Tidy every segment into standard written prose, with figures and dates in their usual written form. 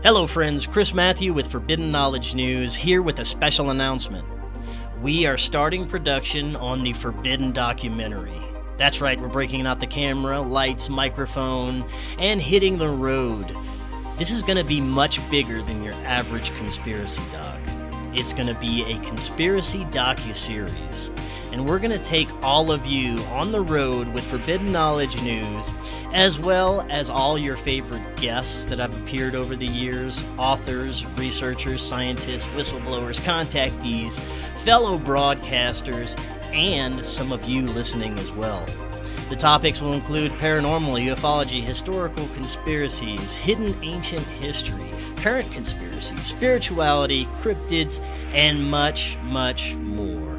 Hello friends, Chris Matthew with Forbidden Knowledge News, here with a special announcement. We are starting production on the Forbidden documentary. That's right, we're breaking out the camera, lights, microphone, and hitting the road. This is going to be much bigger than your average conspiracy doc. It's going to be a conspiracy docu-series. And we're going to take all of you on the road with Forbidden Knowledge News, as well as all your favorite guests that have appeared over the years, authors, researchers, scientists, whistleblowers, contactees, fellow broadcasters, and some of you listening as well. The topics will include paranormal, ufology, historical conspiracies, hidden ancient history, current conspiracies, spirituality, cryptids, and much, much more.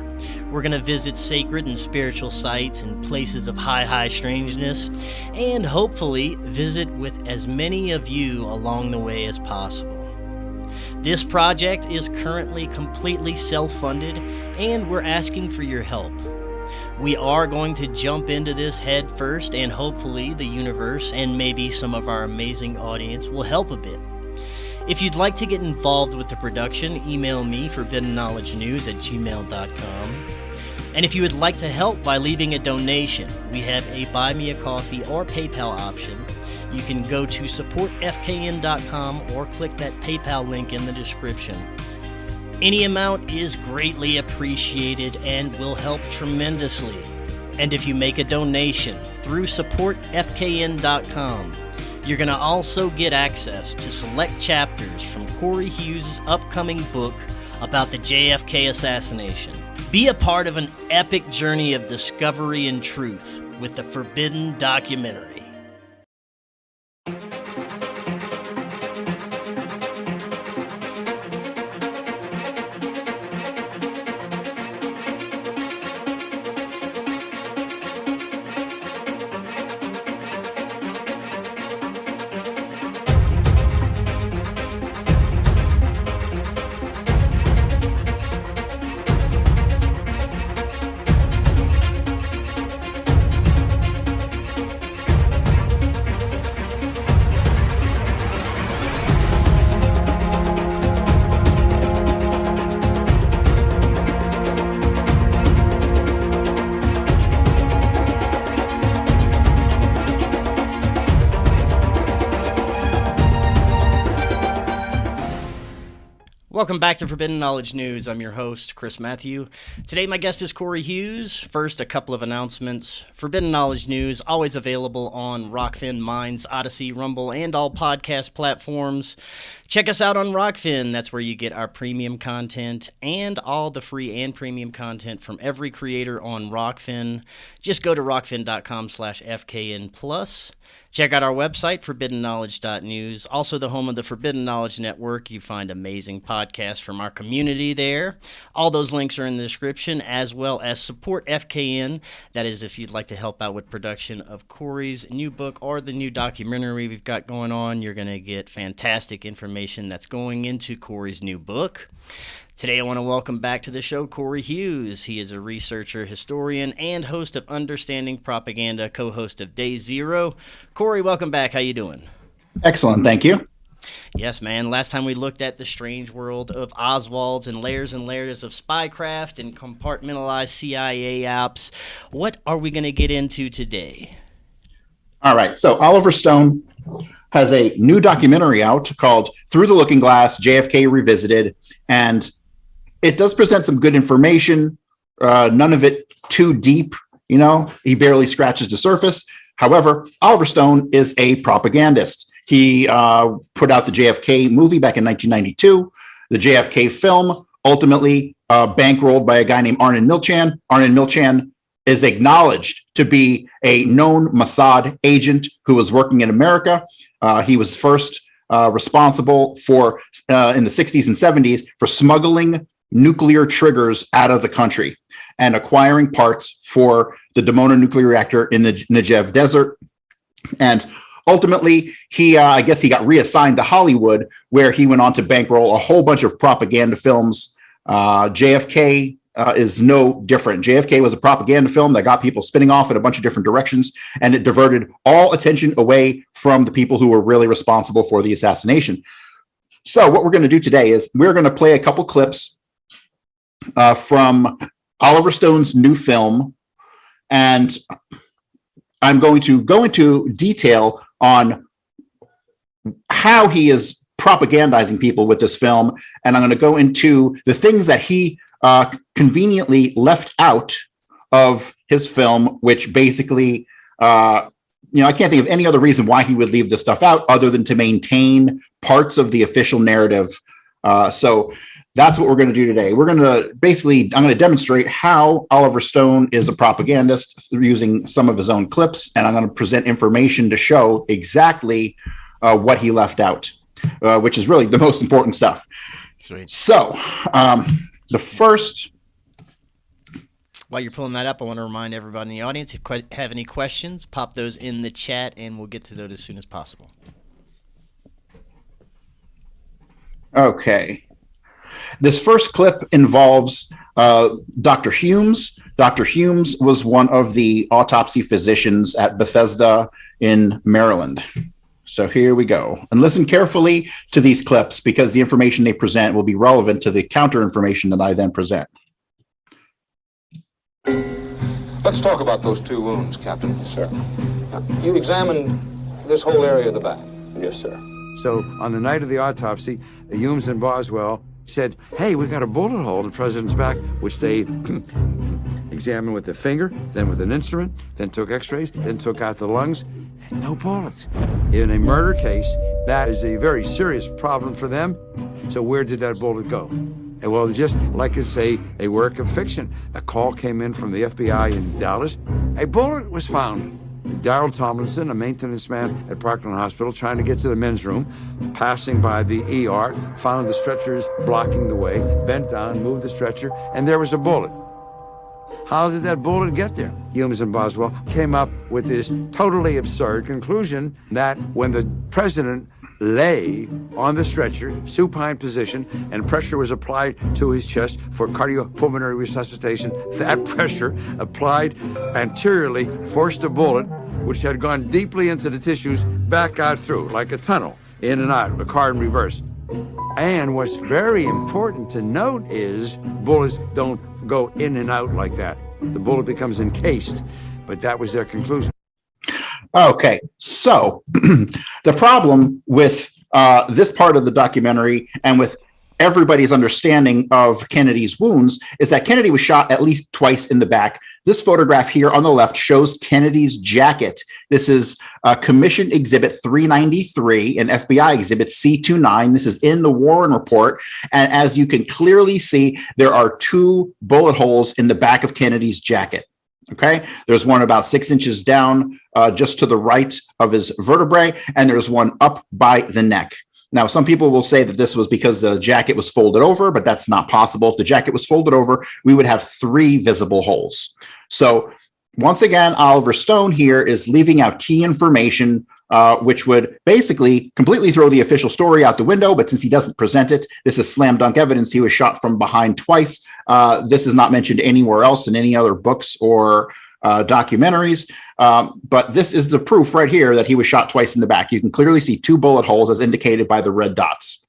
We're going to visit sacred and spiritual sites and places of high strangeness, and hopefully visit with as many of you along the way as possible. This project is currently completely self-funded, and we're asking for your help. We are going to jump into this head first, and hopefully the universe and maybe some of our amazing audience will help a bit. If you'd like to get involved with the production, email me, forbiddenknowledgenews@gmail.com. And if you would like to help by leaving a donation, we have a Buy Me a Coffee or PayPal option. You can go to supportfkn.com or click that PayPal link in the description. Any amount is greatly appreciated and will help tremendously. And if you make a donation through supportfkn.com, you're going to also get access to select chapters from Cory Hughes' upcoming book about the JFK assassination. Be a part of an epic journey of discovery and truth with the Forbidden documentary. Welcome back to Forbidden Knowledge News. I'm your host, Chris Matthew. Today, my guest is Cory Hughes. First, a couple of announcements. Forbidden Knowledge News, always available on Rokfin, Minds, Odyssey, Rumble, and all podcast platforms. Check us out on Rokfin. That's where you get our premium content and all the free and premium content from every creator on Rokfin. Just go to rokfin.com/FKN+. Check out our website, forbiddenknowledge.news. Also the home of the Forbidden Knowledge Network. You find amazing podcasts from our community there. All those links are in the description, as well as support FKN. That is if you'd like to help out with production of Cory's new book or the new documentary we've got going on. You're going to get fantastic information that's going into Cory's new book. Today I want to welcome back to the show Cory Hughes. He is a researcher, historian, and host of Understanding Propaganda, co-host of Day Zero. Cory, welcome back. How you doing? Excellent, thank you. Yes, man. Last time we looked at the strange world of Oswalds and layers of spycraft and compartmentalized CIA apps. What are we going to get into today? All right, so Oliver Stone has a new documentary out called Through the Looking Glass, JFK Revisited, and it does present some good information, none of it too deep, you know, he barely scratches the surface. However, Oliver Stone is a propagandist. He put out the JFK movie back in 1992. The JFK film, ultimately bankrolled by a guy named Arnon Milchan. Arnon Milchan is acknowledged to be a known Mossad agent who was working in America. He was first responsible for, in the 60s and 70s, for smuggling nuclear triggers out of the country and acquiring parts for the Dimona nuclear reactor in the Negev Desert. And ultimately, I guess he got reassigned to Hollywood, where he went on to bankroll a whole bunch of propaganda films. JFK is no different. JFK was a propaganda film that got people spinning off in a bunch of different directions, and it diverted all attention away from the people who were really responsible for the assassination. So what we're going to do today is we're going to play a couple clips from Oliver Stone's new film, and I'm going to go into detail on how he is propagandizing people with this film, and I'm going to go into the things that he conveniently left out of his film, which basically, I can't think of any other reason why he would leave this stuff out other than to maintain parts of the official narrative. So that's what we're going to do today. We're going to I'm going to demonstrate how Oliver Stone is a propagandist using some of his own clips, and I'm going to present information to show exactly what he left out, which is really the most important stuff. Sweet. So the first... While you're pulling that up, I want to remind everybody in the audience, if you have any questions, pop those in the chat, and we'll get to those as soon as possible. Okay. This first clip involves Dr. Hughes. Dr. Hughes was one of the autopsy physicians at Bethesda in Maryland. So here we go. And listen carefully to these clips because the information they present will be relevant to the counter information that I then present. Let's talk about those two wounds, Captain. Sir. Now, you examined this whole area of the back. Yes, sir. So on the night of the autopsy, Hughes and Boswell said, hey, we got a bullet hole in the president's back, which they examined with a finger, then with an instrument, then took x-rays, then took out the lungs, and no bullets. In a murder case, that is a very serious problem for them. So where did that bullet go? And well, just like it's a work of fiction. A call came in from the FBI in Dallas. A bullet was found. Darrell Tomlinson, a maintenance man at Parkland Hospital, trying to get to the men's room, passing by the ER, found the stretchers blocking the way, bent down, moved the stretcher, and there was a bullet. How did that bullet get there? Hughes and Boswell came up with this totally absurd conclusion that when the president lay on the stretcher, supine position, and pressure was applied to his chest for cardiopulmonary resuscitation, that pressure applied anteriorly forced a bullet which had gone deeply into the tissues back out through, like a tunnel, in and out, a car in reverse. And what's very important to note is bullets don't go in and out like that. The bullet becomes encased, but that was their conclusion. Okay, so the problem with this part of the documentary and with everybody's understanding of Kennedy's wounds is that Kennedy was shot at least twice in the back. This photograph here on the left shows Kennedy's jacket. This is Commission Exhibit 393 and FBI Exhibit C29. This is in the Warren Report. And as you can clearly see, there are two bullet holes in the back of Kennedy's jacket. Okay, there's one about 6 inches down just to the right of his vertebrae, and there's one up by the neck. Now, some people will say that this was because the jacket was folded over, but that's not possible. If the jacket was folded over, we would have 3 visible holes. So once again, Oliver Stone here is leaving out key information, which would basically completely throw the official story out the window. But since he doesn't present it, this is slam dunk evidence. He was shot from behind twice. This is not mentioned anywhere else in any other books or documentaries. But this is the proof right here that he was shot twice in the back. You can clearly see 2 bullet holes as indicated by the red dots.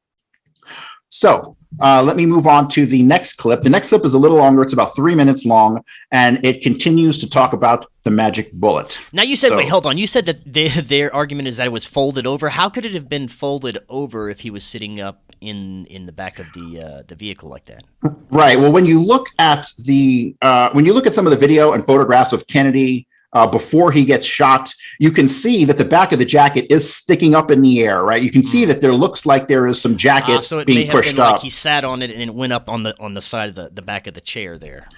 So let me move on to the next clip. The next clip is a little longer. It's about 3 minutes long, and it continues to talk about the magic bullet. Now, you said, wait, hold on. You said that their argument is that it was folded over. How could it have been folded over if he was sitting up in the back of the vehicle like that? Right. Well, when you look at some of the video and photographs of Kennedy before he gets shot, you can see that the back of the jacket is sticking up in the air, right? You can see that there looks like there is some jacket so it being may have pushed been up. Like he sat on it and it went up on the side of the back of the chair there.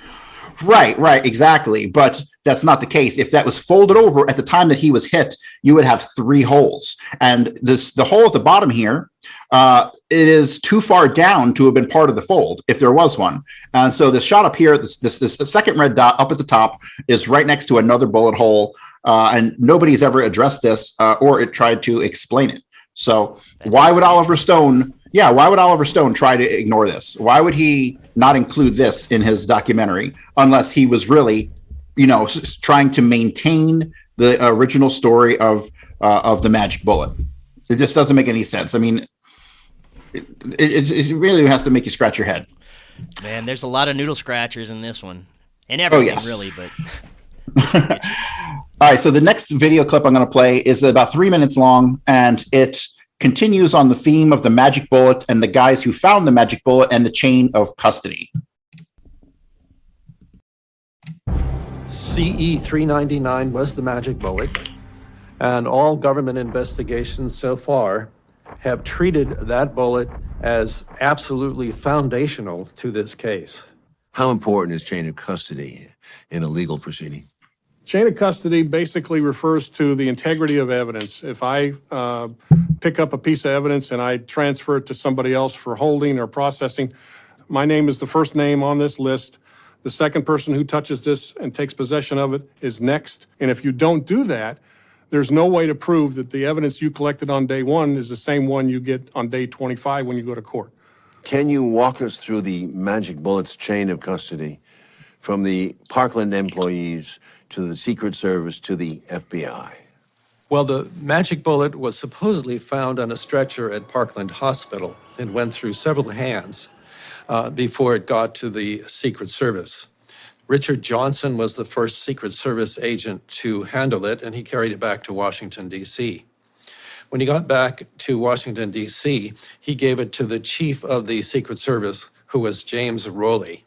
Right, exactly. But that's not the case. If that was folded over at the time that he was hit, you would have 3 holes. And the hole at the bottom here, it is too far down to have been part of the fold, if there was one. And so this shot up here, this second red dot up at the top is right next to another bullet hole. And nobody's ever addressed this or it tried to explain it. So why would Oliver Stone try to ignore this? Why would he not include this in his documentary unless he was really, trying to maintain the original story of the magic bullet? It just doesn't make any sense. I mean, It really has to make you scratch your head. Man, there's a lot of noodle scratchers in this one. And everything, yes. really, but... All right, so the next video clip I'm going to play is about 3 minutes long, and it continues on the theme of the magic bullet and the guys who found the magic bullet and the chain of custody. CE 399 was the magic bullet, and all government investigations so far have treated that bullet as absolutely foundational to this case. How important is chain of custody in a legal proceeding? Chain of custody basically refers to the integrity of evidence. If I pick up a piece of evidence and I transfer it to somebody else for holding or processing, my name is the first name on this list. The second person who touches this and takes possession of it is next. And if you don't do that, there's no way to prove that the evidence you collected on day 1 is the same one you get on day 25 when you go to court. Can you walk us through the magic bullet's chain of custody from the Parkland employees to the Secret Service to the FBI? Well, the magic bullet was supposedly found on a stretcher at Parkland Hospital and went through several hands before it got to the Secret Service. Richard Johnson was the first Secret Service agent to handle it, and he carried it back to Washington, D.C. When he got back to Washington, D.C., he gave it to the chief of the Secret Service, who was James Rowley.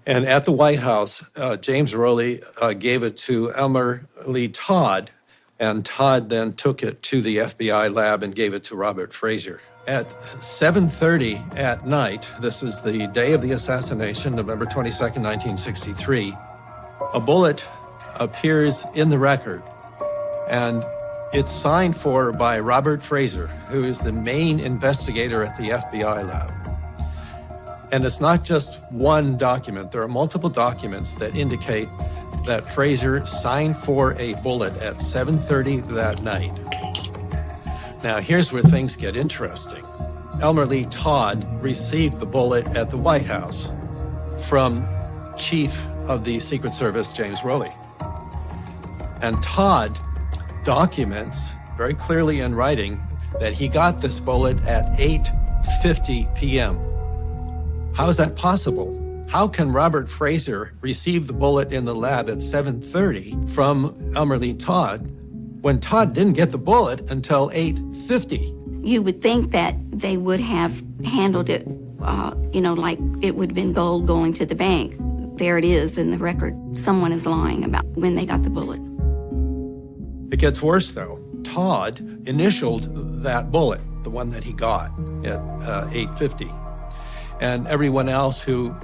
And at the White House, James Rowley gave it to Elmer Lee Todd, and Todd then took it to the FBI lab and gave it to Robert Frazier. At 7:30 at night, this is the day of the assassination, November 22nd, 1963, a bullet appears in the record, and it's signed for by Robert Frazier, who is the main investigator at the FBI lab. And it's not just one document. There are multiple documents that indicate that Frazier signed for a bullet at 7:30 that night. Now, here's where things get interesting. Elmer Lee Todd received the bullet at the White House from Chief of the Secret Service, James Rowley. And Todd documents very clearly in writing that he got this bullet at 8:50 p.m. How is that possible? How can Robert Frazier receive the bullet in the lab at 7:30 from Elmer Lee Todd when Todd didn't get the bullet until 8:50? You would think that they would have handled it, like it would have been gold going to the bank. There it is in the record. Someone is lying about when they got the bullet. It gets worse, though. Todd initialed that bullet, the one that he got at 8:50. And everyone else who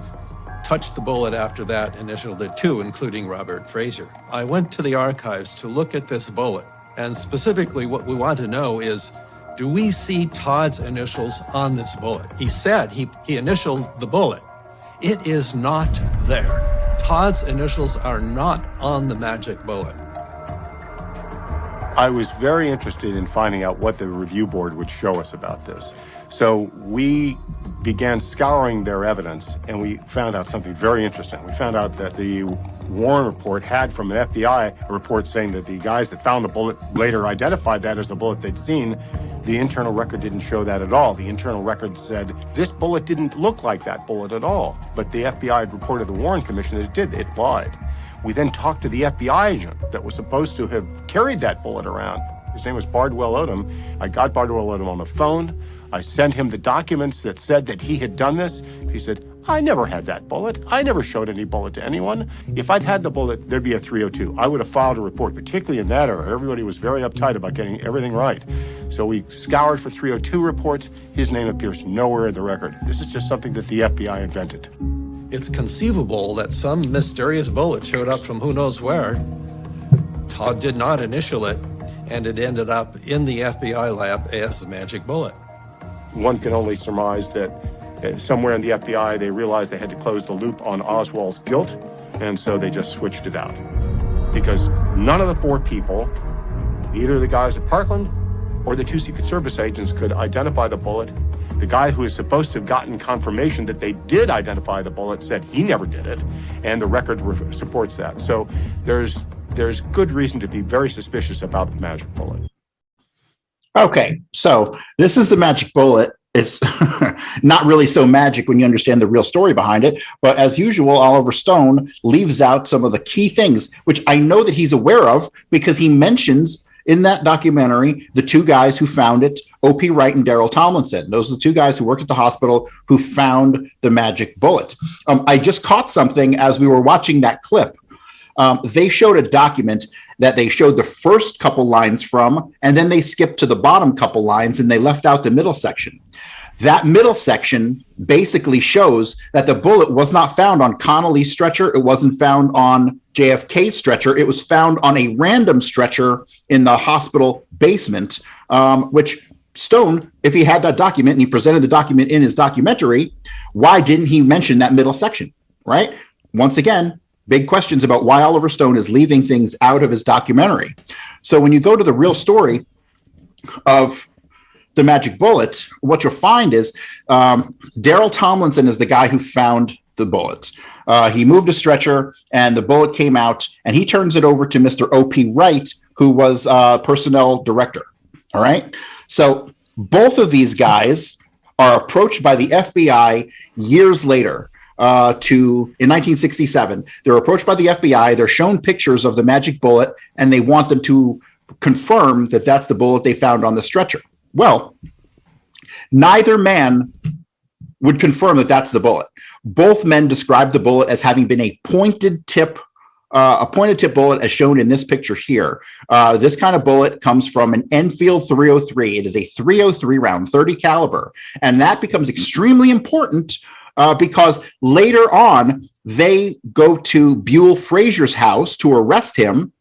touched the bullet after that initialed it too, including Robert Frazier. I went to the archives to look at this bullet, and specifically what we want to know is, do we see Todd's initials on this bullet? He said he initialed the bullet. It is not there. Todd's initials are not on the magic bullet. I was very interested in finding out what the review board would show us about this. So we began scouring their evidence, and we found out something very interesting. We found out that the Warren report had from an FBI a report saying that the guys that found the bullet later identified that as the bullet they'd seen. The internal record didn't show that at all. The internal record said this bullet didn't look like that bullet at all. But the FBI had reported to the Warren Commission that it did. It lied. We then talked to the FBI agent that was supposed to have carried that bullet around. His name was Bardwell Odom. I got Bardwell Odom on the phone. I sent him the documents that said that he had done this. He said, I never had that bullet. I never showed any bullet to anyone. If I'd had the bullet, there'd be a 302. I would have filed a report, particularly in that era. Everybody was very uptight about getting everything right. So we scoured for 302 reports. His name appears nowhere in the record. This is just something that the FBI invented. It's conceivable that some mysterious bullet showed up from who knows where. Todd did not initial it, and it ended up in the FBI lab as the magic bullet. One can only surmise that somewhere in the FBI, they realized they had to close the loop on Oswald's guilt, and so they just switched it out. Because none of the four people, either the guys at Parkland or the two Secret Service agents, could identify the bullet. The guy who is supposed to have gotten confirmation that they did identify the bullet said he never did it, and the record supports that. So there's good reason to be very suspicious about the magic bullet. Okay, so this is the magic bullet. It's not really so magic when you understand the real story behind it. But as usual, Oliver Stone leaves out some of the key things, which I know that he's aware of because he mentions in that documentary the two guys who found it, O.P. Wright and Daryl Tomlinson. Those are the two guys who worked at the hospital who found the magic bullet. I just caught something as we were watching that clip. They showed a document that they showed the first couple lines from, and then they skipped to the bottom couple lines and they left out the middle section. That middle section basically shows that the bullet was not found on Connolly's stretcher. It wasn't found on JFK's stretcher. It was found on a random stretcher in the hospital basement, which Stone, if he had that document and he presented the document in his documentary, why didn't he mention that middle section, right? Once again, big questions about why Oliver Stone is leaving things out of his documentary. So when you go to the real story of the magic bullet, what you'll find is Daryl Tomlinson is the guy who found the bullet. He moved a stretcher and the bullet came out and he turns it over to Mr. O.P. Wright, who was personnel director. All right. So both of these guys are approached by the FBI years later. In 1967, they're approached by the FBI. They're shown pictures of the magic bullet, and they want them to confirm that that's the bullet they found on the stretcher. Well, neither man would confirm that that's the bullet. Both men described the bullet as having been a pointed tip bullet, as shown in this picture here. This kind of bullet comes from an Enfield 303. It is a 303 round, 30 caliber, and that becomes extremely important. Because later on, they go to Buell Frazier's house to arrest him.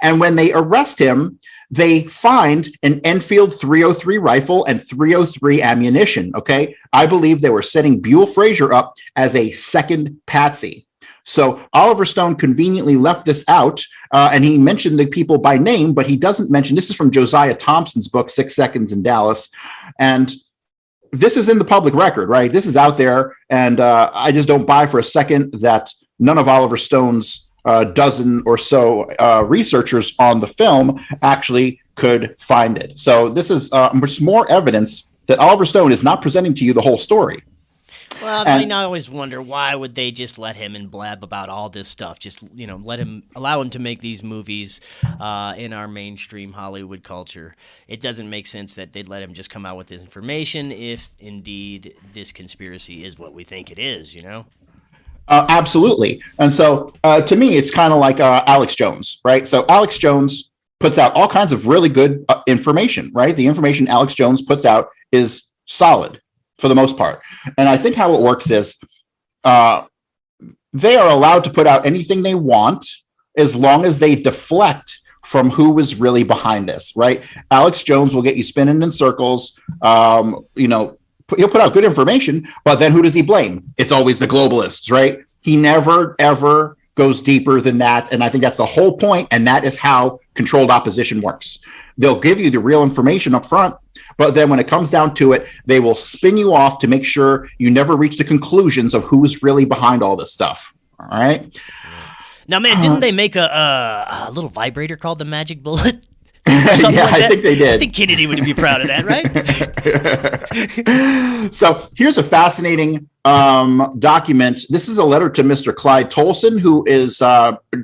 And when they arrest him, they find an Enfield 303 rifle and 303 ammunition. Okay. I believe they were setting Buell Frazier up as a second patsy. So Oliver Stone conveniently left this out, and he mentioned the people by name, but he doesn't mention, this is from Josiah Thompson's book, 6 Seconds in Dallas. And this is in the public record, right? This is out there. And I just don't buy for a second that none of Oliver Stone's dozen or so researchers on the film actually could find it. So this is just more evidence that Oliver Stone is not presenting to you the whole story. Well, I mean, I always wonder, why would they just let him and blab about all this stuff? Just, allow him to make these movies in our mainstream Hollywood culture. It doesn't make sense that they'd let him just come out with this information if indeed this conspiracy is what we think it is, Absolutely. And so to me, it's kind of like Alex Jones, right? So Alex Jones puts out all kinds of really good information, right? The information Alex Jones puts out is solid for the most part. And I think how it works is they are allowed to put out anything they want as long as they deflect from who is really behind this, right? Alex Jones will get you spinning in circles. He'll put out good information, but then who does he blame? It's always the globalists, right? He never, ever goes deeper than that. And I think that's the whole point. And that is how controlled opposition works. They'll give you the real information up front, but then when it comes down to it, they will spin you off to make sure you never reach the conclusions of who's really behind all this stuff. All right. Now, man, didn't they make a little vibrator called the Magic Bullet? Yeah, like I think they did. I think Kennedy would be proud of that, right? So here's a fascinating document. This is a letter to Mr. Clyde Tolson, who is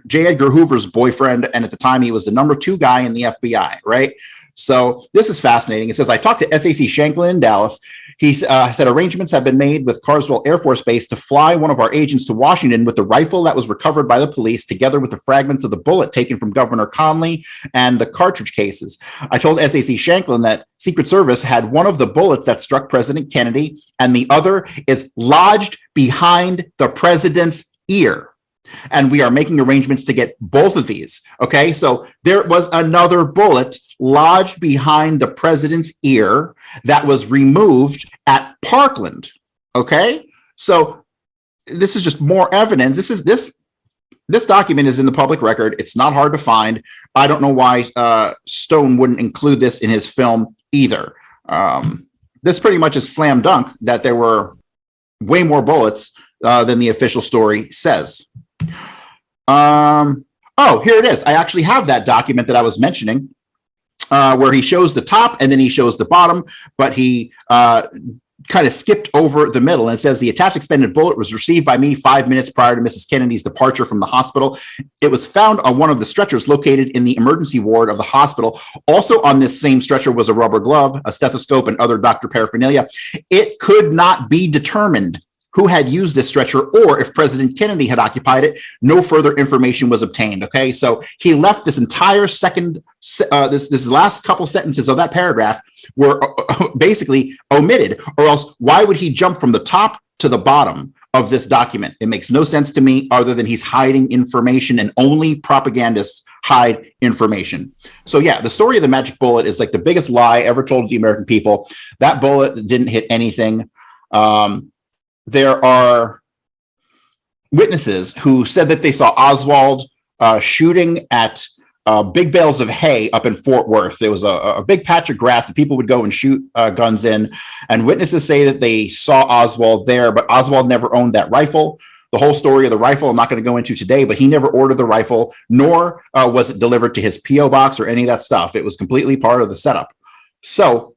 J. Edgar Hoover's boyfriend. And at the time, he was the number 2 guy in the FBI, right? So this is fascinating. It says, I talked to SAC Shanklin in Dallas. He said arrangements have been made with Carswell Air Force Base to fly one of our agents to Washington with the rifle that was recovered by the police, together with the fragments of the bullet taken from Governor Conley and the cartridge cases. I told SAC Shanklin that Secret Service had one of the bullets that struck President Kennedy, and the other is lodged behind the president's ear. And we are making arrangements to get both of these. Okay, so there was another bullet lodged behind the president's ear that was removed at Parkland. Okay, so this is just more evidence. This document is in the public record. It's not hard to find. I don't know why Stone wouldn't include this in his film either. This pretty much is slam dunk that there were way more bullets than the official story says. Oh, here it is. I actually have that document that I was mentioning. where he shows the top and then he shows the bottom, but he kind of skipped over the middle. And it says the attached expended bullet was received by me 5 minutes prior to Mrs. Kennedy's departure from the hospital. It was found on one of the stretchers located in the emergency ward of the hospital. Also on this same stretcher was a rubber glove, a stethoscope, and other doctor paraphernalia. It could not be determined who had used this stretcher or if President Kennedy had occupied it. No further information was obtained. Okay, so he left this entire this last couple sentences of that paragraph were basically omitted, or else why would he jump from the top to the bottom of this document? It makes no sense to me other than he's hiding information, and only propagandists hide information. So yeah, the story of the magic bullet is like the biggest lie ever told to the American people. That bullet didn't hit anything. There are witnesses who said that they saw Oswald shooting at big bales of hay up in Fort Worth. There was a big patch of grass that people would go and shoot guns in. And witnesses say that they saw Oswald there, but Oswald never owned that rifle. The whole story of the rifle, I'm not going to go into today, but he never ordered the rifle, nor was it delivered to his P.O. box or any of that stuff. It was completely part of the setup. So,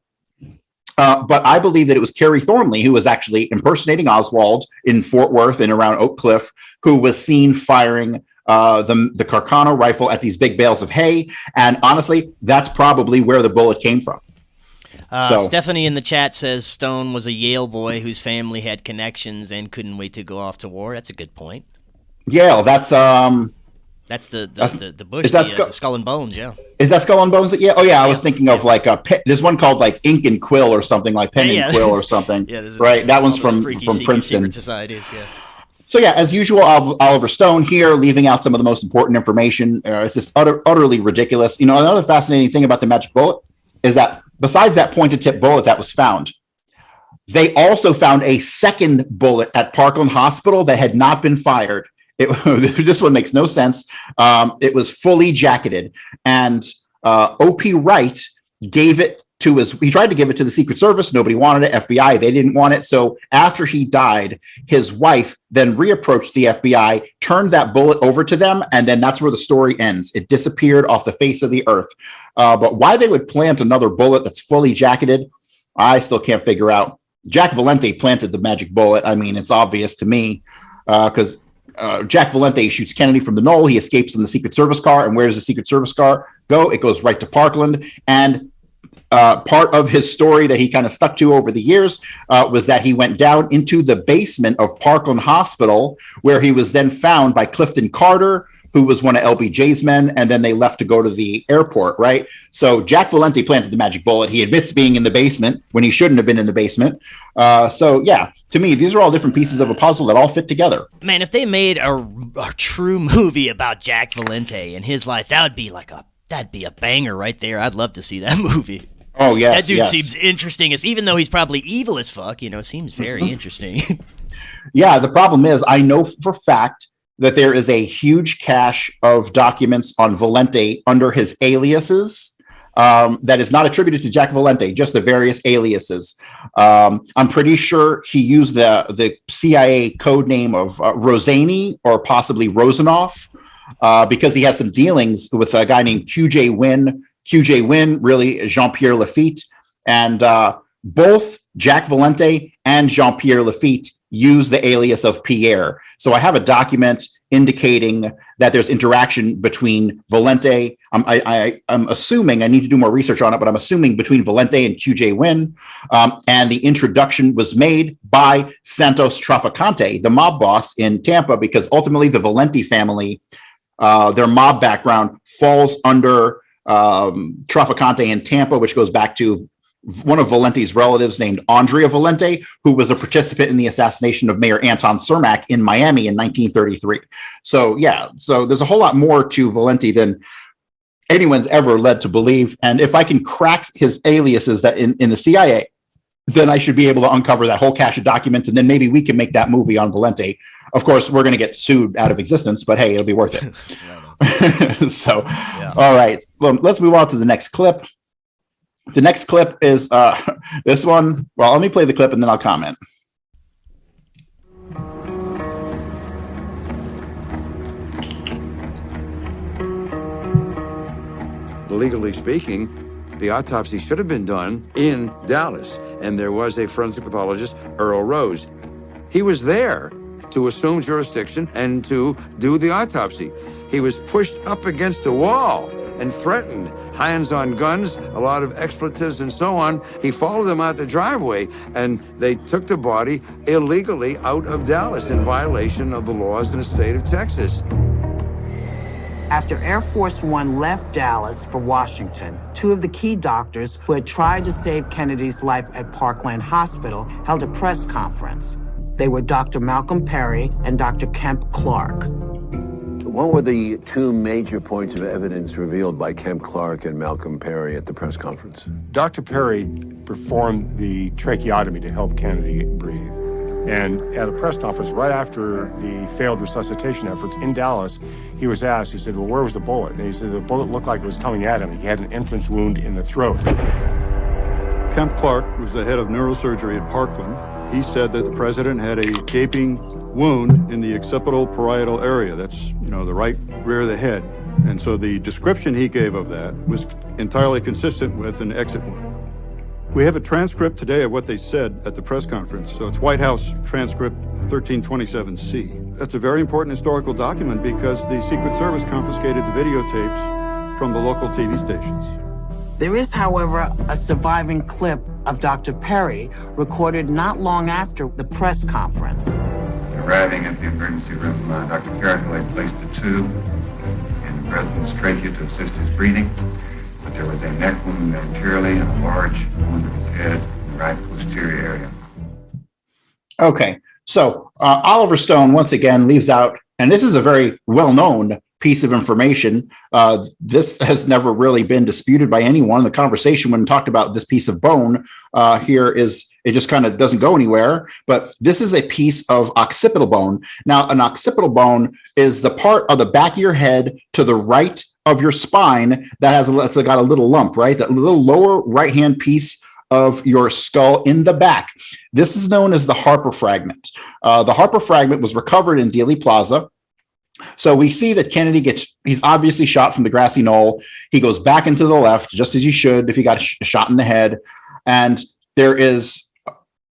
but I believe that it was Kerry Thornley who was actually impersonating Oswald in Fort Worth and around Oak Cliff, who was seen firing the Carcano rifle at these big bales of hay. And honestly, that's probably where the bullet came from. Stephanie in the chat says Stone was a Yale boy whose family had connections and couldn't wait to go off to war. That's a good point. Yale, that's the Bush, the Skull and Bones, yeah. Is that Skull and Bones? Yeah. Oh, yeah. I was thinking of like there's one called like Ink and Quill or something, like Pen and Quill or something. Right. That one's from Princeton. Secret societies, yeah. So yeah, as usual, Oliver Stone here, leaving out some of the most important information. It's just utterly ridiculous. You know, another fascinating thing about the magic bullet is that besides that pointed tip bullet that was found, they also found a second bullet at Parkland Hospital that had not been fired. This one makes no sense. It was fully jacketed, and O.P. Wright gave it to he tried to give it to the Secret Service. Nobody wanted it. FBI, they didn't want it. So after he died, his wife then reapproached the FBI, turned that bullet over to them, and then that's where the story ends. It disappeared off the face of the earth. But why they would plant another bullet that's fully jacketed, I still can't figure out. Jack Valente planted the magic bullet. I mean, it's obvious to me because Jack Valente shoots Kennedy from the knoll. He escapes in the Secret Service car. And where does the Secret Service car go? It goes right to Parkland. And part of his story that he kind of stuck to over the years was that he went down into the basement of Parkland Hospital, where he was then found by Clifton Carter, who was one of LBJ's men, and then they left to go to the airport, right? So Jack Valente planted the magic bullet. He admits being in the basement when he shouldn't have been in the basement. So yeah, to me, these are all different pieces of a puzzle that all fit together. Man, if they made a true movie about Jack Valente and his life, that'd be a banger right there. I'd love to see that movie. Oh, yes. That dude seems interesting, even though he's probably evil as fuck, seems very interesting. Yeah, the problem is I know for fact that there is a huge cache of documents on Valente under his aliases that is not attributed to Jack Valente, just the various aliases. I'm pretty sure he used the CIA code name of Rosani or possibly Rosanoff because he has some dealings with a guy named QJ Wynn, really Jean-Pierre Lafitte. And both Jack Valente and Jean-Pierre Lafitte use the alias of Pierre. So I have a document indicating that there's interaction between Valente. I'm assuming, I need to do more research on it, but I'm assuming between Valente and QJ Wynn. And the introduction was made by Santos Trafficante, the mob boss in Tampa, because ultimately the Valente family, their mob background falls under Trafficante in Tampa, which goes back to one of Valente's relatives named Andrea Valente, who was a participant in the assassination of Mayor Anton Cermak in Miami in 1933. So yeah, so there's a whole lot more to Valente than anyone's ever led to believe. And if I can crack his aliases that in the CIA, then I should be able to uncover that whole cache of documents, and then maybe we can make that movie on Valente. Of course, we're going to get sued out of existence, but hey, it'll be worth it. So, yeah. All right, well, let's move on to the next clip. The next clip is this one. Well, let me play the clip and then I'll comment. Legally speaking, The autopsy should have been done in Dallas, and there was a forensic pathologist, Earl Rose. He was there to assume jurisdiction and to do the autopsy. He was pushed up against the wall and threatened, hands on guns, a lot of expletives and so on. He followed them out the driveway, and they took the body illegally out of Dallas in violation of the laws in the state of Texas. After Air Force One left Dallas for Washington, two of the key doctors who had tried to save Kennedy's life at Parkland Hospital held a press conference. They were Dr. Malcolm Perry and Dr. Kemp Clark. What were the two major points of evidence revealed by Kemp Clark and Malcolm Perry at the press conference? Dr. Perry performed the tracheotomy to help Kennedy breathe. And at a press conference right after the failed resuscitation efforts in Dallas, he was asked, he said, well, where was the bullet? And he said the bullet looked like it was coming at him. He had an entrance wound in the throat. Kemp Clark was the head of neurosurgery at Parkland. He said that the president had a gaping wound in the occipital parietal area. That's, the right rear of the head. And so the description he gave of that was entirely consistent with an exit wound. We have a transcript today of what they said at the press conference. So it's White House transcript 1327C. That's a very important historical document because the Secret Service confiscated the videotapes from the local TV stations. There is, however, a surviving clip of Dr. Perry recorded not long after the press conference. Arriving at the emergency room, Dr. Perry placed a tube in the president's trachea to assist his breathing. But there was a neck wound anteriorly and a large wound of his head in the right posterior area. Okay, so Oliver Stone once again leaves out, and this is a very well-known piece of information. This has never really been disputed by anyone. The conversation when talked about this piece of bone here is, it just kind of doesn't go anywhere, but this is a piece of occipital bone. Now, an occipital bone is the part of the back of your head to the right of your spine that has got a little lump, right? That little lower right-hand piece of your skull in the back. This is known as the Harper fragment. The Harper fragment was recovered in Dealey Plaza. So we see that Kennedy he's obviously shot from the grassy knoll. He goes back into the left, just as he should if he got shot in the head. And there is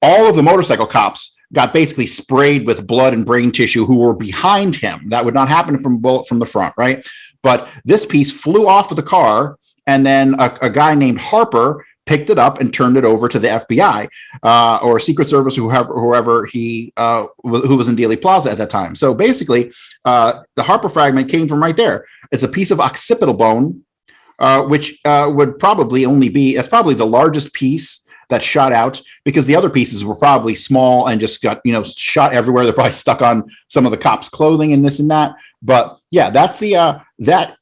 all of the motorcycle cops got basically sprayed with blood and brain tissue who were behind him. That would not happen from a bullet from the front, right? But this piece flew off of the car, and then a guy named Harper picked it up and turned it over to the FBI or Secret Service, whoever who was in Dealey Plaza at that time. So basically, the Harper fragment came from right there. It's a piece of occipital bone, which would probably it's probably the largest piece that shot out, because the other pieces were probably small and just got, shot everywhere. They're probably stuck on some of the cops' clothing and this and that. But yeah, that's that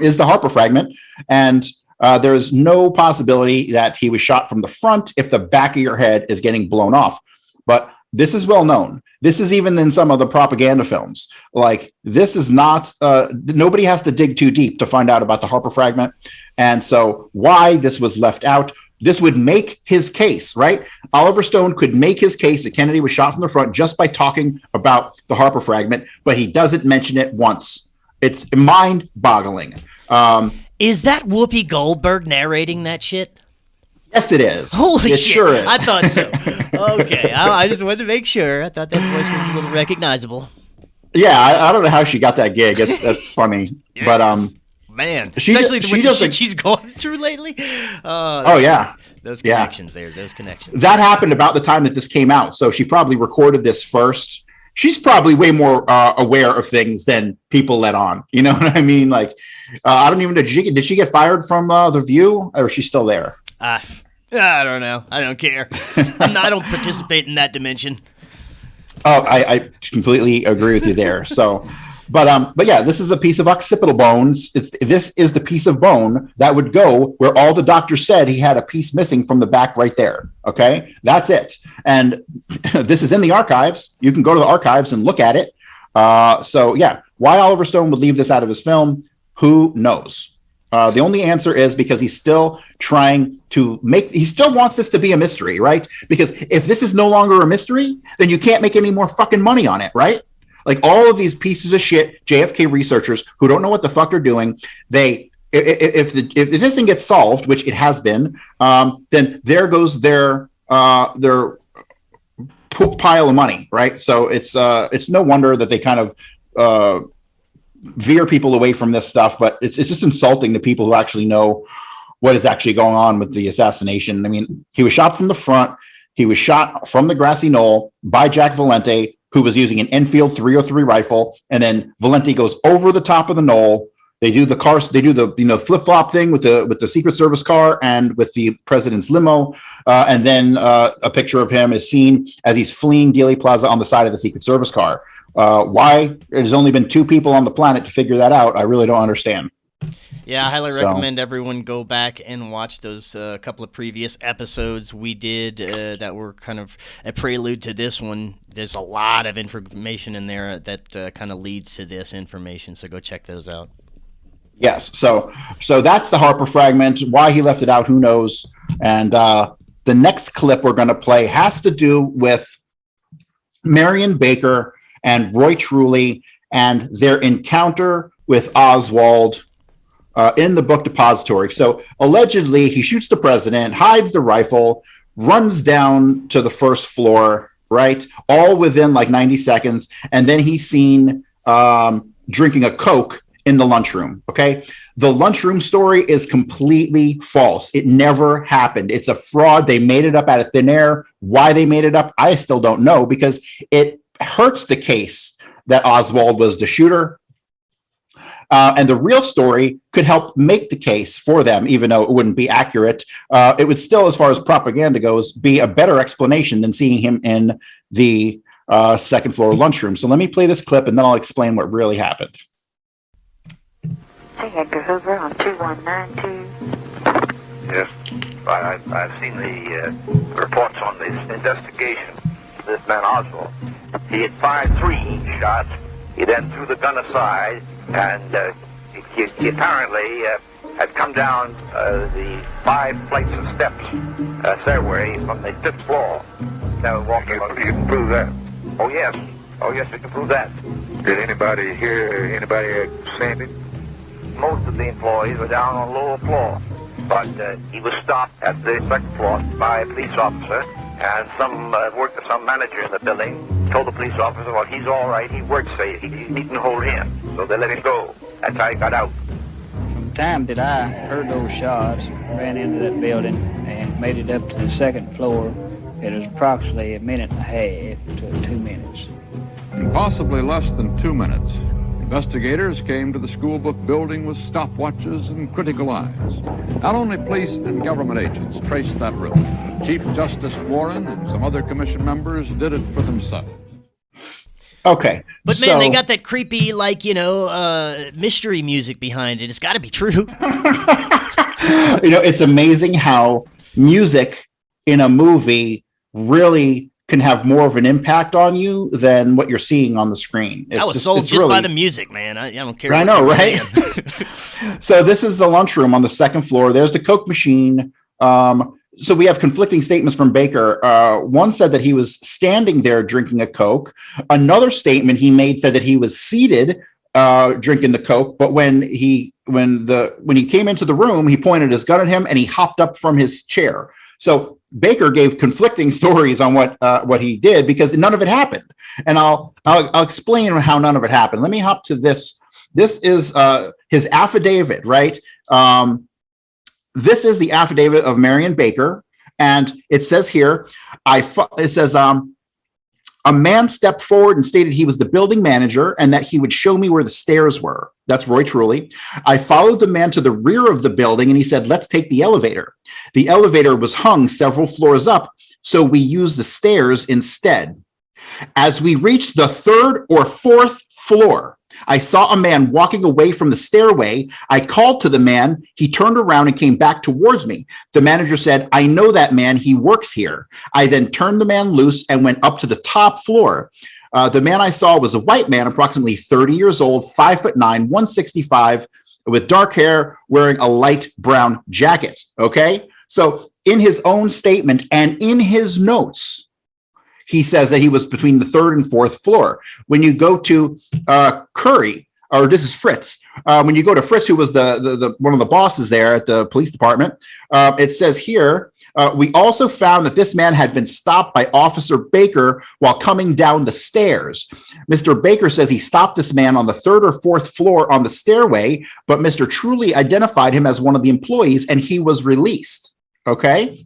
is the Harper fragment. And there's no possibility that he was shot from the front if the back of your head is getting blown off. But this is well known. This is even in some of the propaganda films. Like, this is not, nobody has to dig too deep to find out about the Harper fragment. And so why this was left out, this would make his case, right? Oliver Stone could make his case that Kennedy was shot from the front just by talking about the Harper fragment, but he doesn't mention it once. It's mind-boggling. Is that Whoopi Goldberg narrating that shit? Yes, it is. Holy shit. Sure is. I thought so. Okay. I just wanted to make sure. I thought that voice was a little recognizable. Yeah, I don't know how she got that gig. That's funny. Yes. But man, especially with the shit she's going through lately. Yeah. Those connections there. Those connections. That happened about the time that this came out. So she probably recorded this first. She's probably way more aware of things than people let on. You know what I mean? Like, I don't even know. Did she get fired from The View, or is she still there? I don't know. I don't care. I don't participate in that dimension. Oh, I completely agree with you there. So, but yeah, this is a piece of occipital bones. This is the piece of bone that would go where all the doctors said he had a piece missing from the back right there. Okay, that's it. And this is in the archives. You can go to the archives and look at it. So yeah, why Oliver Stone would leave this out of his film, who knows? The only answer is because he's still trying to he still wants this to be a mystery, right? Because if this is no longer a mystery, then you can't make any more fucking money on it, right? Like, all of these pieces of shit, JFK researchers who don't know what the fuck they're doing, they if this thing gets solved, which it has been, then there goes their pile of money, right? So it's no wonder that they kind of veer people away from this stuff, but it's just insulting to people who actually know what is actually going on with the assassination. I mean, he was shot from the front. He was shot from the grassy knoll by Jack Valente, who was using an Enfield 303 rifle, and then Valente goes over the top of the knoll. They do the flip-flop thing with the Secret Service car and with the president's limo, and then a picture of him is seen as he's fleeing Dealey Plaza on the side of the Secret Service car. Why there's only been 2 people on the planet to figure that out, I really don't understand. Yeah, I highly recommend everyone go back and watch those couple of previous episodes we did that were kind of a prelude to this one. There's a lot of information in there that kind of leads to this information, so go check those out. Yes, so that's the Harper fragment. Why he left it out, who knows? And the next clip we're going to play has to do with Marion Baker and Roy Truly and their encounter with Oswald in the book depository. So allegedly, he shoots the president, hides the rifle, runs down to the first floor, right? All within like 90 seconds. And then he's seen drinking a Coke in the lunchroom. Okay. The lunchroom story is completely false. It never happened. It's a fraud. They made it up out of thin air. Why they made it up, I still don't know, because it hurts the case that Oswald was the shooter. And the real story could help make the case for them, even though it wouldn't be accurate. It would still, as far as propaganda goes, be a better explanation than seeing him in the second floor lunchroom. So let me play this clip and then I'll explain what really happened. Hey, Edgar Hoover on 2192. Yes, I've seen the reports on this investigation. This man Oswald, he had fired 3 shots. He then threw the gun aside, and he apparently had come down the 5 flights of steps stairway from the 5th floor. Now walking. You can prove that. Oh yes, we can prove that. Did anybody hear anybody saying it? Most of the employees were down on the lower floor, but he was stopped at the 2nd floor by a police officer, and some manager in the building told the police officer, well, he's all right, he works safe, he needn't hold in, so they let him go. That's how he got out. From the time that I heard those shots, ran into that building and made it up to the 2nd floor, it was approximately a minute and a half to 2 minutes. In possibly less than 2 minutes, investigators came to the school book building with stopwatches and critical eyes. Not only police and government agents traced that route, Chief Justice Warren and some other commission members did it for themselves. Okay. But man, they got that creepy, mystery music behind it. It's got to be true. It's amazing how music in a movie really can have more of an impact on you than what you're seeing on the screen. I was sold just by the music, man. I don't care. I know, right? So this is the lunchroom on the 2nd floor. There's the Coke machine. So we have conflicting statements from Baker. One said that he was standing there drinking a Coke. Another statement he made said that he was seated drinking the Coke, but when he came into the room, he pointed his gun at him and he hopped up from his chair. So Baker gave conflicting stories on what he did because none of it happened. And I'll explain how none of it happened. Let me hop to this. This is his affidavit, right? This is the affidavit of Marion Baker, and it says here, a man stepped forward and stated he was the building manager and that he would show me where the stairs were. That's Roy Truly. I followed the man to the rear of the building and he said, let's take the elevator. The elevator was hung several floors up, so we used the stairs instead. As we reached the 3rd or 4th floor, I saw a man walking away from the stairway. I called to the man. He turned around and came back towards me. The manager said, I know that man. He works here. I then turned the man loose and went up to the top floor. The man I saw was a white man, approximately 30 years old, 5'9", 165, with dark hair, wearing a light brown jacket. Okay. So in his own statement and in his notes, he says that he was between the 3rd and 4th floor. When you go to Cory, or this is Fritz. When you go to Fritz, who was the one of the bosses there at the police department, it says here, we also found that this man had been stopped by Officer Baker while coming down the stairs. Mr. Baker says he stopped this man on the 3rd or 4th floor on the stairway, but Mr. Truly identified him as one of the employees and he was released. Okay.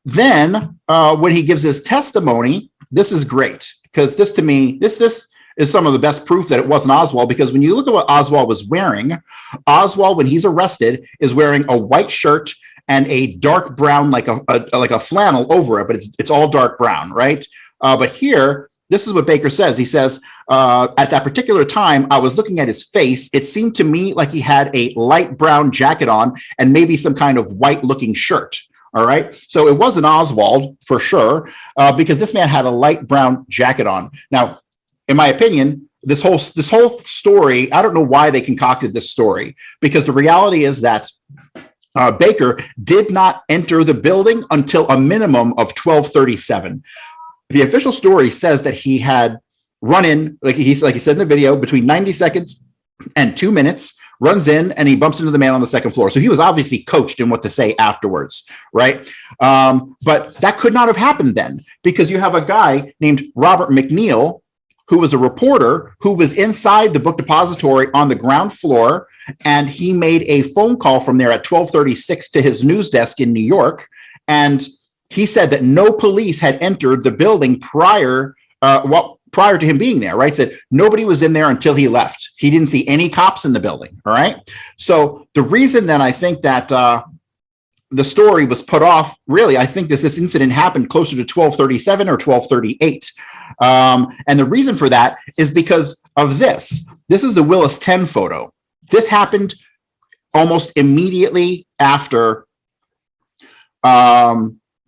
Then when he gives his testimony, this is great, because this to me, this is some of the best proof that it wasn't Oswald, because when you look at what Oswald was wearing, Oswald, when he's arrested, is wearing a white shirt and a dark brown, like a flannel over it, but it's all dark brown, right? But here, this is what Baker says. He says, at that particular time, I was looking at his face. It seemed to me like he had a light brown jacket on and maybe some kind of white looking shirt. All right. So it wasn't Oswald for sure, because this man had a light brown jacket on. Now, in my opinion, this whole story, I don't know why they concocted this story, because the reality is that Baker did not enter the building until a minimum of 12:37. The official story says that he had run in, like he said in the video, between 90 seconds and 2 minutes, runs in and he bumps into the man on the 2nd floor. So he was obviously coached in what to say afterwards, right? But that could not have happened then, because you have a guy named Robert McNeil, who was a reporter who was inside the book depository on the ground floor, and he made a phone call from there at 12:36 to his news desk in New York, and he said that no police had entered the building prior to him being there, right? Said nobody was in there until he left. He didn't see any cops in the building, all right? So the reason then I think that the story was put off, really, I think that this incident happened closer to 12:37 or 12:38. And the reason for that is because of this. This is the Willis 10 photo. This happened almost immediately after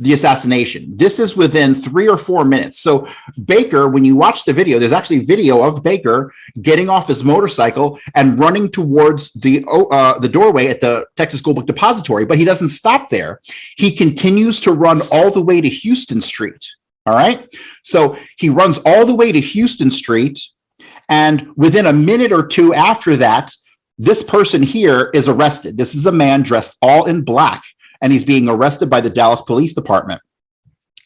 the assassination. This is within 3 or 4 minutes. So Baker, when you watch the video, there's actually video of Baker getting off his motorcycle and running towards the doorway at the Texas School Book Depository, but he doesn't stop there. He continues to run all the way to Houston Street. All right. So he runs all the way to Houston Street, and within a minute or two after that, this person here is arrested. This is a man dressed all in black, and he's being arrested by the Dallas Police Department.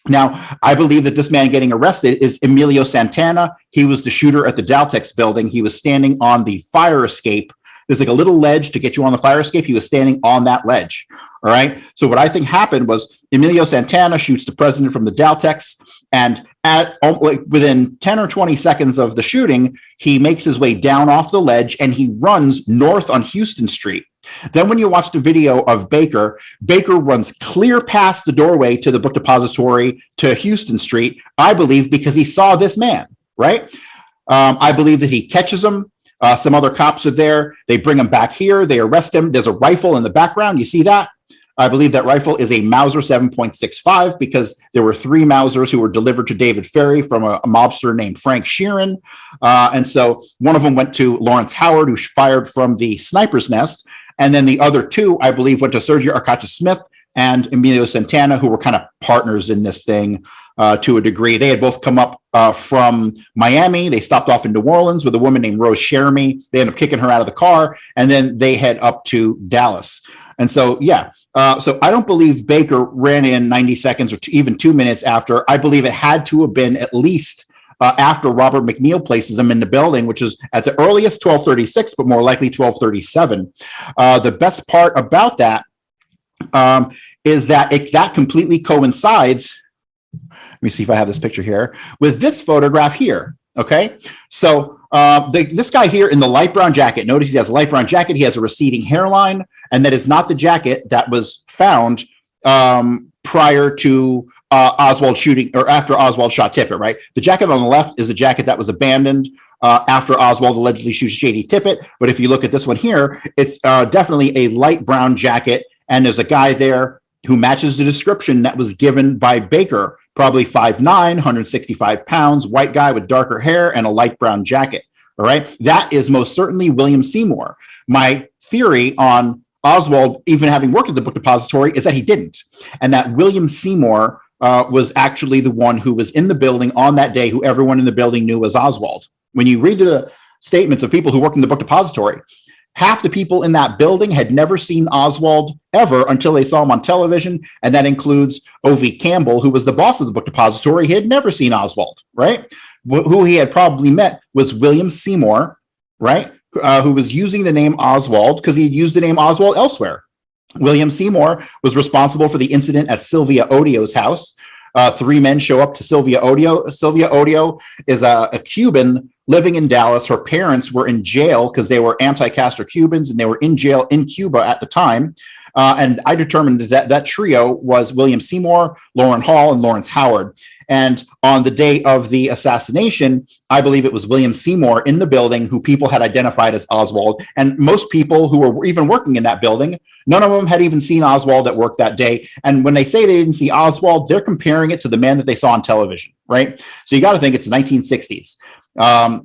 Now, I believe that this man getting arrested is Emilio Santana. He was the shooter at the Daltex building. He was standing on the fire escape. There's like a little ledge to get you on the fire escape. He was standing on that ledge. All right. So what I think happened was Emilio Santana shoots the president from the Daltex, and within 10 or 20 seconds of the shooting, he makes his way down off the ledge and he runs north on Houston Street. Then when you watch the video of Baker runs clear past the doorway to the book depository to Houston Street, I believe, because he saw this man, right? I believe that he catches him. Some other cops are there. They bring him back here. They arrest him. There's a rifle in the background. You see that? I believe that rifle is a Mauser 7.65 because there were 3 Mausers who were delivered to David Ferry from a mobster named Frank Sheeran. And so one of them went to Lawrence Howard, who fired from the sniper's nest. And then the other 2, I believe, went to Sergio Arcacha Smith and Emilio Santana, who were kind of partners in this thing to a degree. They had both come up from Miami. They stopped off in New Orleans with a woman named Rose Cheramy. They ended up kicking her out of the car, and then they head up to Dallas. And so, yeah, so I don't believe Baker ran in 90 seconds or even 2 minutes after. I believe it had to have been at least after Robert McNeil places him in the building, which is at the earliest 12:36, but more likely 12:37. The best part about that is that that completely coincides. Let me see if I have this picture here with this photograph here. Okay, so this guy here in the light brown jacket, notice he has a light brown jacket. He has a receding hairline, and that is not the jacket that was found prior to Oswald shooting, or after Oswald shot Tippit, right? The jacket on the left is the jacket that was abandoned after Oswald allegedly shoots Shady Tippit. But if you look at this one here, it's definitely a light brown jacket, and there's a guy there who matches the description that was given by Baker. Probably 5'9", 165 pounds, white guy with darker hair and a light brown jacket. All right. That is most certainly William Seymour. My theory on Oswald even having worked at the book depository is that he didn't. And that William Seymour was actually the one who was in the building on that day, who everyone in the building knew was Oswald. When you read the statements of people who worked in the book depository. Half the people in that building had never seen Oswald ever until they saw him on television. And that includes O.V. Campbell, who was the boss of the book depository. He had never seen Oswald, right? Who he had probably met was William Seymour, right? Who was using the name Oswald because he had used the name Oswald elsewhere. William Seymour was responsible for the incident at Sylvia Odio's house. 3 men show up to Sylvia Odio. Sylvia Odio is a Cuban living in Dallas. Her parents were in jail because they were anti-Castro Cubans, and they were in jail in Cuba at the time. And I determined that trio was William Seymour, Lauren Hall, and Lawrence Howard. And on the day of the assassination, I believe it was William Seymour in the building who people had identified as Oswald. And most people who were even working in that building, none of them had even seen Oswald at work that day. And when they say they didn't see Oswald, they're comparing it to the man that they saw on television, right? So you got to think it's the 1960s.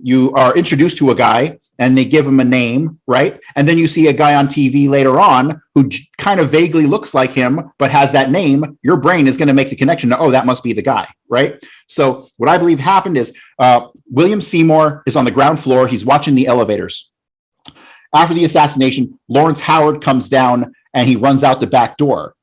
You are introduced to a guy and they give him a name, right? And then you see a guy on TV later on who kind of vaguely looks like him, but has that name. Your brain is going to make the connection to, oh, that must be the guy, right? So what I believe happened is William Seymour is on the ground floor. He's watching the elevators. After the assassination, Lawrence Howard comes down and he runs out the back door.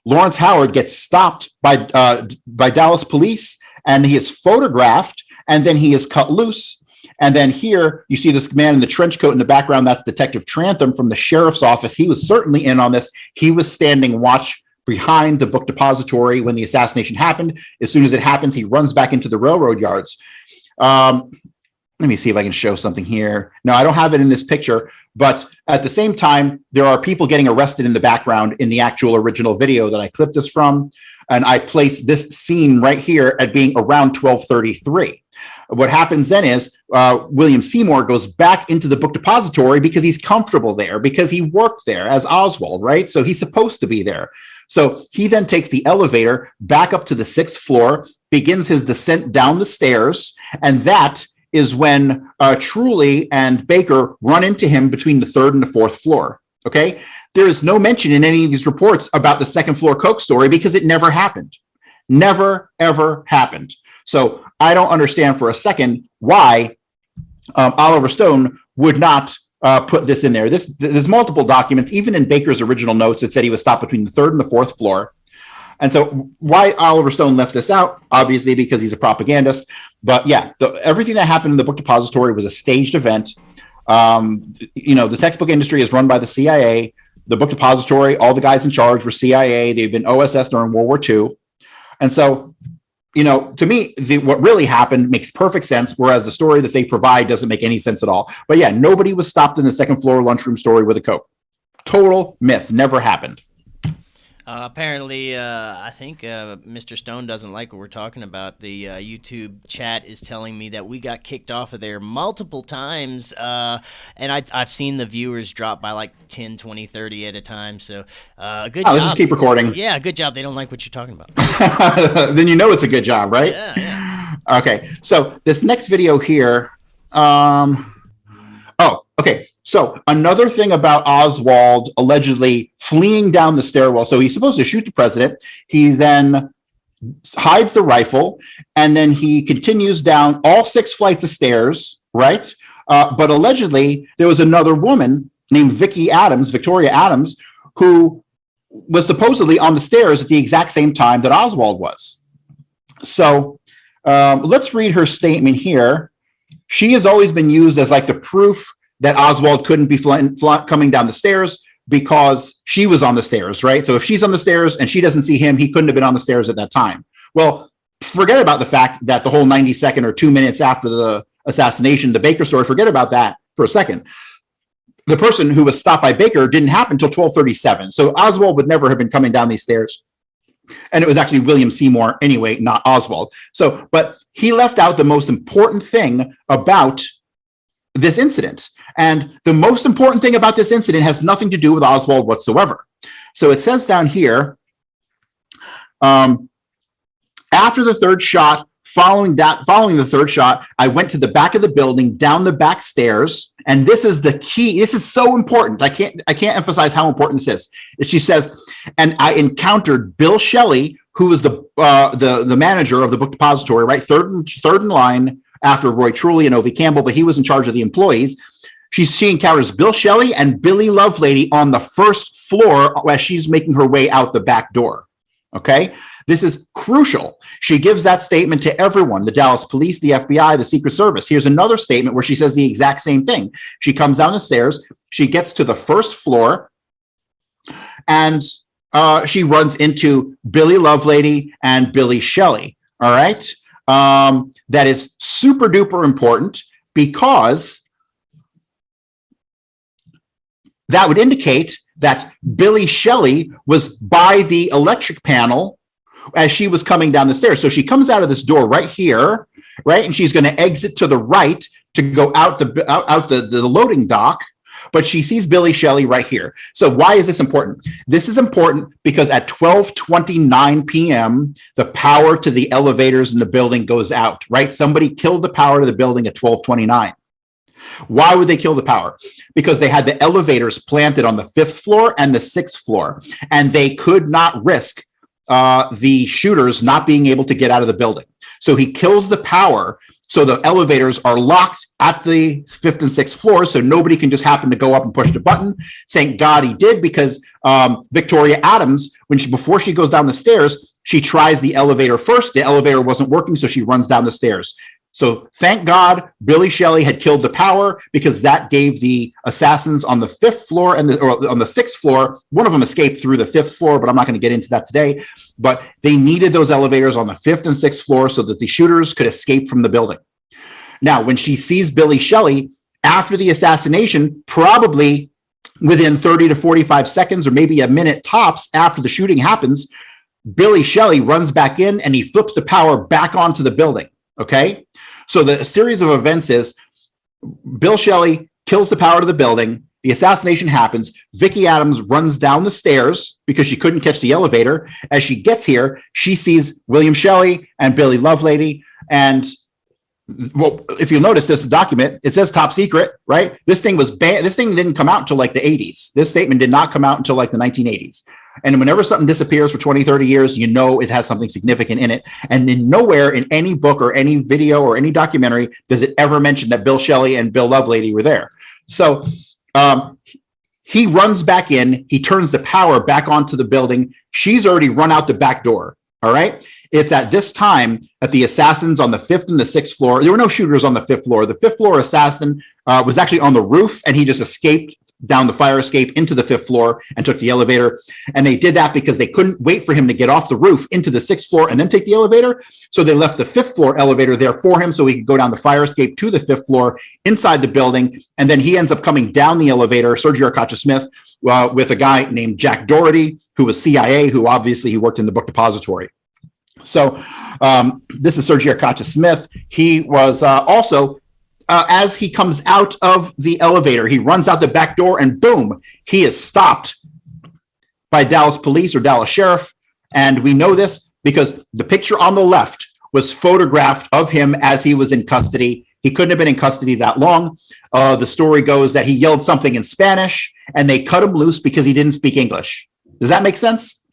Lawrence Howard gets stopped by Dallas police, and he is photographed, and then he is cut loose. And then here you see this man in the trench coat in the background. That's Detective Trantham from the sheriff's office. He was certainly in on this. He was standing watch behind the book depository when the assassination happened. As soon as it happens, he runs back into the railroad yards. Let me see if I can show something here. No, I don't have it in this picture, but at the same time, there are people getting arrested in the background in the actual original video that I clipped this from. And I place this scene right here at being around 12:33. What happens then is William Seymour goes back into the book depository because he's comfortable there, because he worked there as Oswald, right? So he's supposed to be there. So he then takes the elevator back up to the 6th floor, begins his descent down the stairs, and that is when Truly and Baker run into him between the 3rd and the 4th floor, okay? There is no mention in any of these reports about the 2nd floor coke story because it never happened. Never, ever happened. So I don't understand for a second why Oliver Stone would not put this in there. There's multiple documents, even in Baker's original notes, it said he was stopped between the 3rd and the 4th floor. And so why Oliver Stone left this out? Obviously, because he's a propagandist. But yeah, everything that happened in the book depository was a staged event. The textbook industry is run by the CIA. The book depository, all the guys in charge were CIA. They've been OSS during World War II. And so, to me, what really happened makes perfect sense, whereas the story that they provide doesn't make any sense at all. But yeah, nobody was stopped in the 2nd floor lunchroom story with a coke. Total myth. Never happened. Apparently, I think Mr. Stone doesn't like what we're talking about. The YouTube chat is telling me that we got kicked off of there multiple times, and I've seen the viewers drop by like 10, 20, 30 at a time. So good job. Let's just keep recording. Yeah, good job. They don't like what you're talking about. Then you know it's a good job, right? Yeah. Okay, so this next video here. Okay. So another thing about Oswald allegedly fleeing down the stairwell. So he's supposed to shoot the president. He then hides the rifle, and then he continues down all 6 flights of stairs, right? But allegedly there was another woman named Victoria Adams, who was supposedly on the stairs at the exact same time that Oswald was. So let's read her statement here. She has always been used as like the proof that Oswald couldn't be coming down the stairs because she was on the stairs, right? So if she's on the stairs and she doesn't see him, he couldn't have been on the stairs at that time. Well, forget about the fact that the whole 90 second or 2 minutes after the assassination, the Baker story, forget about that for a second. The person who was stopped by Baker didn't happen until 12:37. So Oswald would never have been coming down these stairs. And it was actually William Seymour anyway, not Oswald. So, but he left out the most important thing about this incident. And the most important thing about this incident has nothing to do with Oswald whatsoever. So it says down here, after the 3rd shot, following the 3rd shot, I went to the back of the building, down the back stairs. And this is the key. This is so important. I can't emphasize how important this is. She says, and I encountered Bill Shelley, who was the manager of the book depository, right? Third in line after Roy Trulley and Ovi Campbell, but he was in charge of the employees. She encounters Bill Shelley and Billy Lovelady on the first floor as she's making her way out the back door. Okay, this is crucial. She gives that statement to everyone, the Dallas police, the FBI, the Secret Service. Here's another statement where she says the exact same thing. She comes down the stairs, she gets to the first floor, and she runs into Billy Lovelady and Billy Shelley. All right, that is super duper important because that would indicate that Billy Shelley was by the electric panel as she was coming down the stairs. So she comes out of this door right here, right? And she's going to exit to the right to go out the loading dock, but she sees Billy Shelley right here. So why is this important? This is important because at 12:29 p.m., the power to the elevators in the building goes out, right? Somebody killed the power to the building at 12:29. Why would they kill the power? Because they had the elevators planted on the 5th floor and the 6th floor, and they could not risk the shooters not being able to get out of the building. So he kills the power, so the elevators are locked at the 5th and 6th floors, so nobody can just happen to go up and push the button. Thank God he did, because Victoria Adams, before she goes down the stairs, she tries the elevator first. The elevator wasn't working, so she runs down the stairs. So thank God Billy Shelley had killed the power, because that gave the assassins on the 5th floor and on the 6th floor. One of them escaped through the 5th floor, but I'm not going to get into that today. But they needed those elevators on the 5th and 6th floor so that the shooters could escape from the building. Now, when she sees Billy Shelley after the assassination, probably within 30 to 45 seconds or maybe a minute tops after the shooting happens, Billy Shelley runs back in and he flips the power back onto the building. Okay, so the series of events is Bill Shelley kills the power to the building. The assassination happens. Vicki Adams runs down the stairs because she couldn't catch the elevator. As she gets here, she sees William Shelley and Billy Lovelady. And well, if you'll notice this document, it says top secret, right? This thing was banned. This thing didn't come out until like the 80s. This statement did not come out until like the 1980s. And whenever something disappears for 20, 30 years, you know it has something significant in it. And in nowhere in any book or any video or any documentary does it ever mention that Bill Shelley and Bill Lovelady were there. So he runs back in. He turns the power back onto the building. She's already run out the back door. All right. It's at this time that the assassins on the 5th and the 6th floor, there were no shooters on the 5th floor. The 5th floor assassin was actually on the roof, and he just escaped down the fire escape into the 5th floor and took the elevator. And they did that because they couldn't wait for him to get off the roof into the 6th floor and then take the elevator. So they left the 5th floor elevator there for him so he could go down the fire escape to the 5th floor inside the building. And then he ends up coming down the elevator, Sergio Arcacha-Smith, with a guy named Jack Doherty, who was CIA, who obviously he worked in the book depository. So this is Sergio Arcacha-Smith. He was also as he comes out of the elevator, he runs out the back door and boom, he is stopped by Dallas police or Dallas sheriff. And we know this because the picture on the left was photographed of him as he was in custody. He couldn't have been in custody that long. The story goes that he yelled something in Spanish and they cut him loose because he didn't speak English. Does that make sense?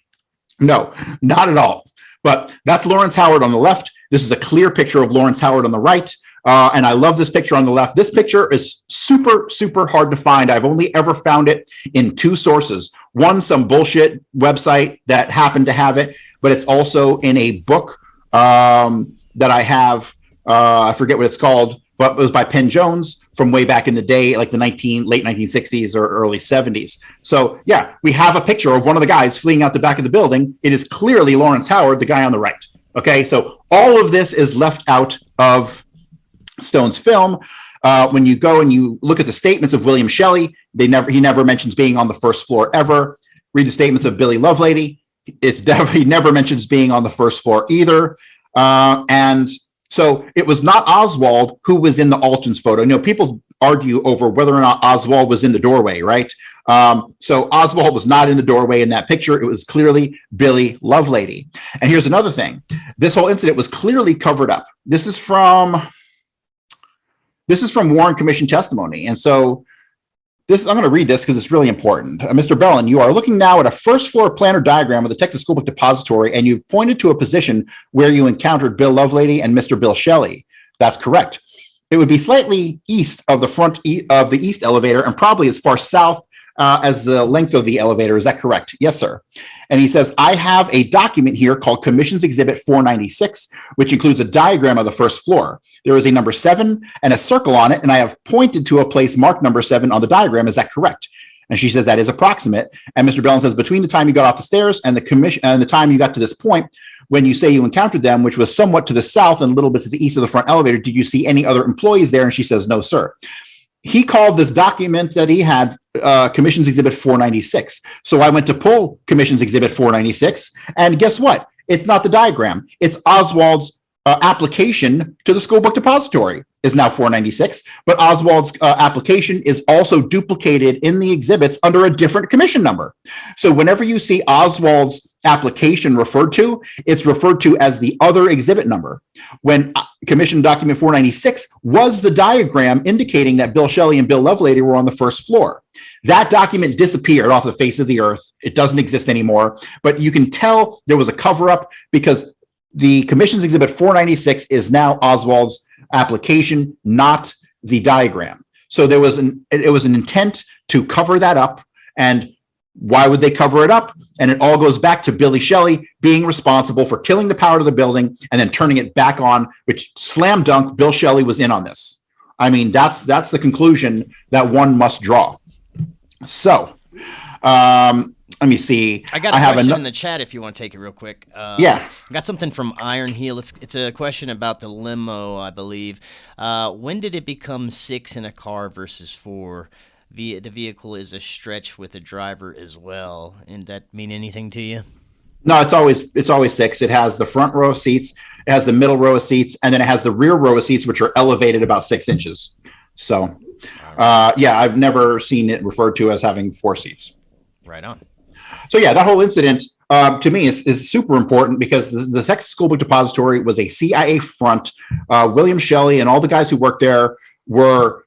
No, not at all. But that's Lawrence Howard on the left. This is a clear picture of Lawrence Howard on the right. And I love this picture on the left. This picture is super, super hard to find. I've only ever found it in 2 sources. One, some bullshit website that happened to have it, but it's also in a book that I have. I forget what it's called, but it was by Penn Jones from way back in the day, like the late 1960s or early 70s. So yeah, we have a picture of one of the guys fleeing out the back of the building. It is clearly Lawrence Howard, the guy on the right. Okay, so all of this is left out of Stone's film. When you go and you look at the statements of William Shelley, he never mentions being on the first floor ever. Read the statements of Billy Lovelady. He never mentions being on the first floor either. And so it was not Oswald who was in the Alton's photo. You know, people argue over whether or not Oswald was in the doorway, right? So Oswald was not in the doorway in that picture. It was clearly Billy Lovelady. And here's another thing. This whole incident was clearly covered up. This is from Warren Commission testimony. And so I'm going to read this because it's really important. Mr. Bellin, you are looking now at a first floor planner diagram of the Texas School Book Depository, and you've pointed to a position where you encountered Bill Lovelady and Mr. Bill Shelley. That's correct. It would be slightly east of the front of the east elevator and probably as far south as the length of the elevator. Is that correct? Yes, sir. And he says, I have a document here called Commission's Exhibit 496, which includes a diagram of the first floor. There is a number 7 and a circle on it, and I have pointed to a place marked number 7 on the diagram. Is that correct? And she says that is approximate. And Mr. Bellin says, between the time you got off the stairs and the commission and the time you got to this point, when you say you encountered them, which was somewhat to the south and a little bit to the east of the front elevator, did you see any other employees there? And she says, no, sir. He called this document that he had Commission's Exhibit 496. So I went to pull Commission's Exhibit 496, and guess what? It's not the diagram. It's Oswald's application to the school book depository is now 496, but Oswald's application is also duplicated in the exhibits under a different commission number. So whenever you see Oswald's application referred to, it's referred to as the other exhibit number. When commission document 496 was the diagram indicating that Bill Shelley and Bill Lovelady were on the first floor. That document disappeared off the face of the earth. It doesn't exist anymore, but you can tell there was a cover up because the Commission's Exhibit 496 is now Oswald's application, not the diagram. So it was an intent to cover that up. And why would they cover it up? And it all goes back to Billy Shelley being responsible for killing the power to the building and then turning it back on, which slam dunk, Bill Shelley was in on this. I mean, that's the conclusion that one must draw. So, let me see. I got a question in the chat if you want to take it real quick. Yeah. I got something from Iron Heel. It's a question about the limo, I believe. When did it become 6 in a car versus 4? The vehicle is a stretch with a driver as well. And that mean anything to you? No, it's always 6. It has the front row of seats, it has the middle row of seats, and then it has the rear row of seats, which are elevated about 6 inches. So, yeah, I've never seen it referred to as having 4 seats. Right on. So yeah, that whole incident to me is super important because the Texas School Book Depository was a CIA front. William Shelley and all the guys who worked there were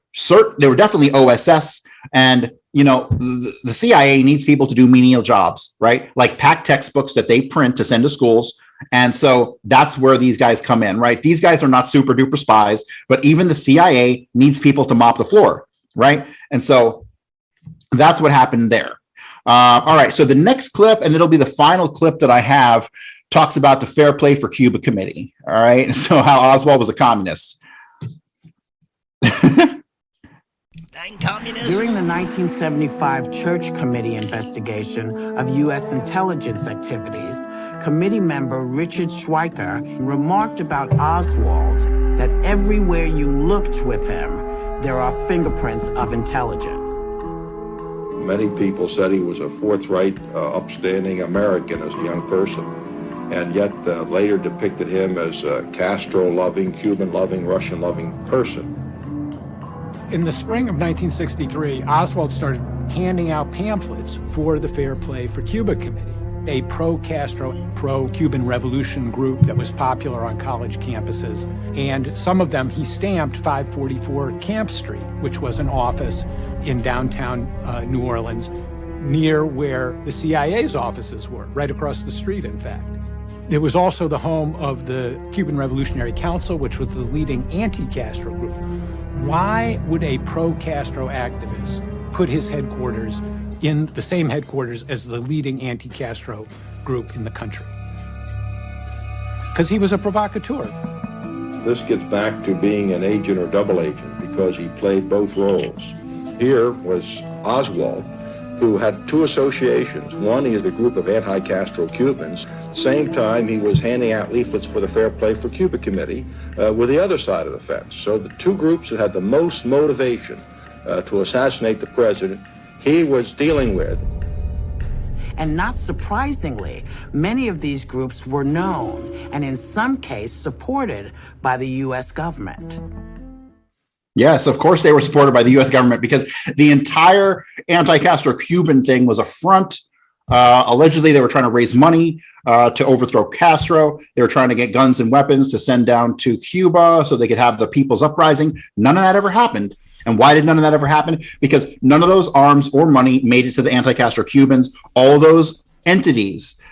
they were definitely OSS. And you know, the CIA needs people to do menial jobs, right? Like pack textbooks that they print to send to schools. And so that's where these guys come in, right? These guys are not super duper spies, but even the CIA needs people to mop the floor, right? And so that's what happened there. All right, so the next clip, and it'll be the final clip that I have, talks about the Fair Play for Cuba Committee. All right, so how Oswald was a communist. Dang communist. During the 1975 Church Committee investigation of U.S. intelligence activities, committee member Richard Schweiker remarked about Oswald that everywhere you looked with him, there are fingerprints of intelligence. Many people said he was a forthright, upstanding American as a young person, and yet later depicted him as a Castro-loving, Cuban-loving, Russian-loving person. In the spring of 1963, Oswald started handing out pamphlets for the Fair Play for Cuba Committee, a pro-Castro, pro-Cuban revolution group that was popular on college campuses. And some of them he stamped 544 Camp Street, which was an office in downtown New Orleans, near where the CIA's offices were, right across the street, in fact. It was also the home of the Cuban Revolutionary Council, which was the leading anti-Castro group. Why would a pro-Castro activist put his headquarters in the same headquarters as the leading anti-Castro group in the country? Because he was a provocateur. This gets back to being an agent or double agent because he played both roles. Here was Oswald, who had 2 associations. One, he is a group of anti-Castro Cubans. At the same time, he was handing out leaflets for the Fair Play for Cuba Committee with the other side of the fence. So the 2 groups that had the most motivation to assassinate the president, he was dealing with. And not surprisingly, many of these groups were known and in some cases supported by the U.S. government. Yes, of course they were supported by the U.S. government because the entire anti-Castro Cuban thing was a front. Allegedly, they were trying to raise money to overthrow Castro. They were trying to get guns and weapons to send down to Cuba so they could have the People's Uprising. None of that ever happened. And why did none of that ever happen? Because none of those arms or money made it to the anti-Castro Cubans. All those entities,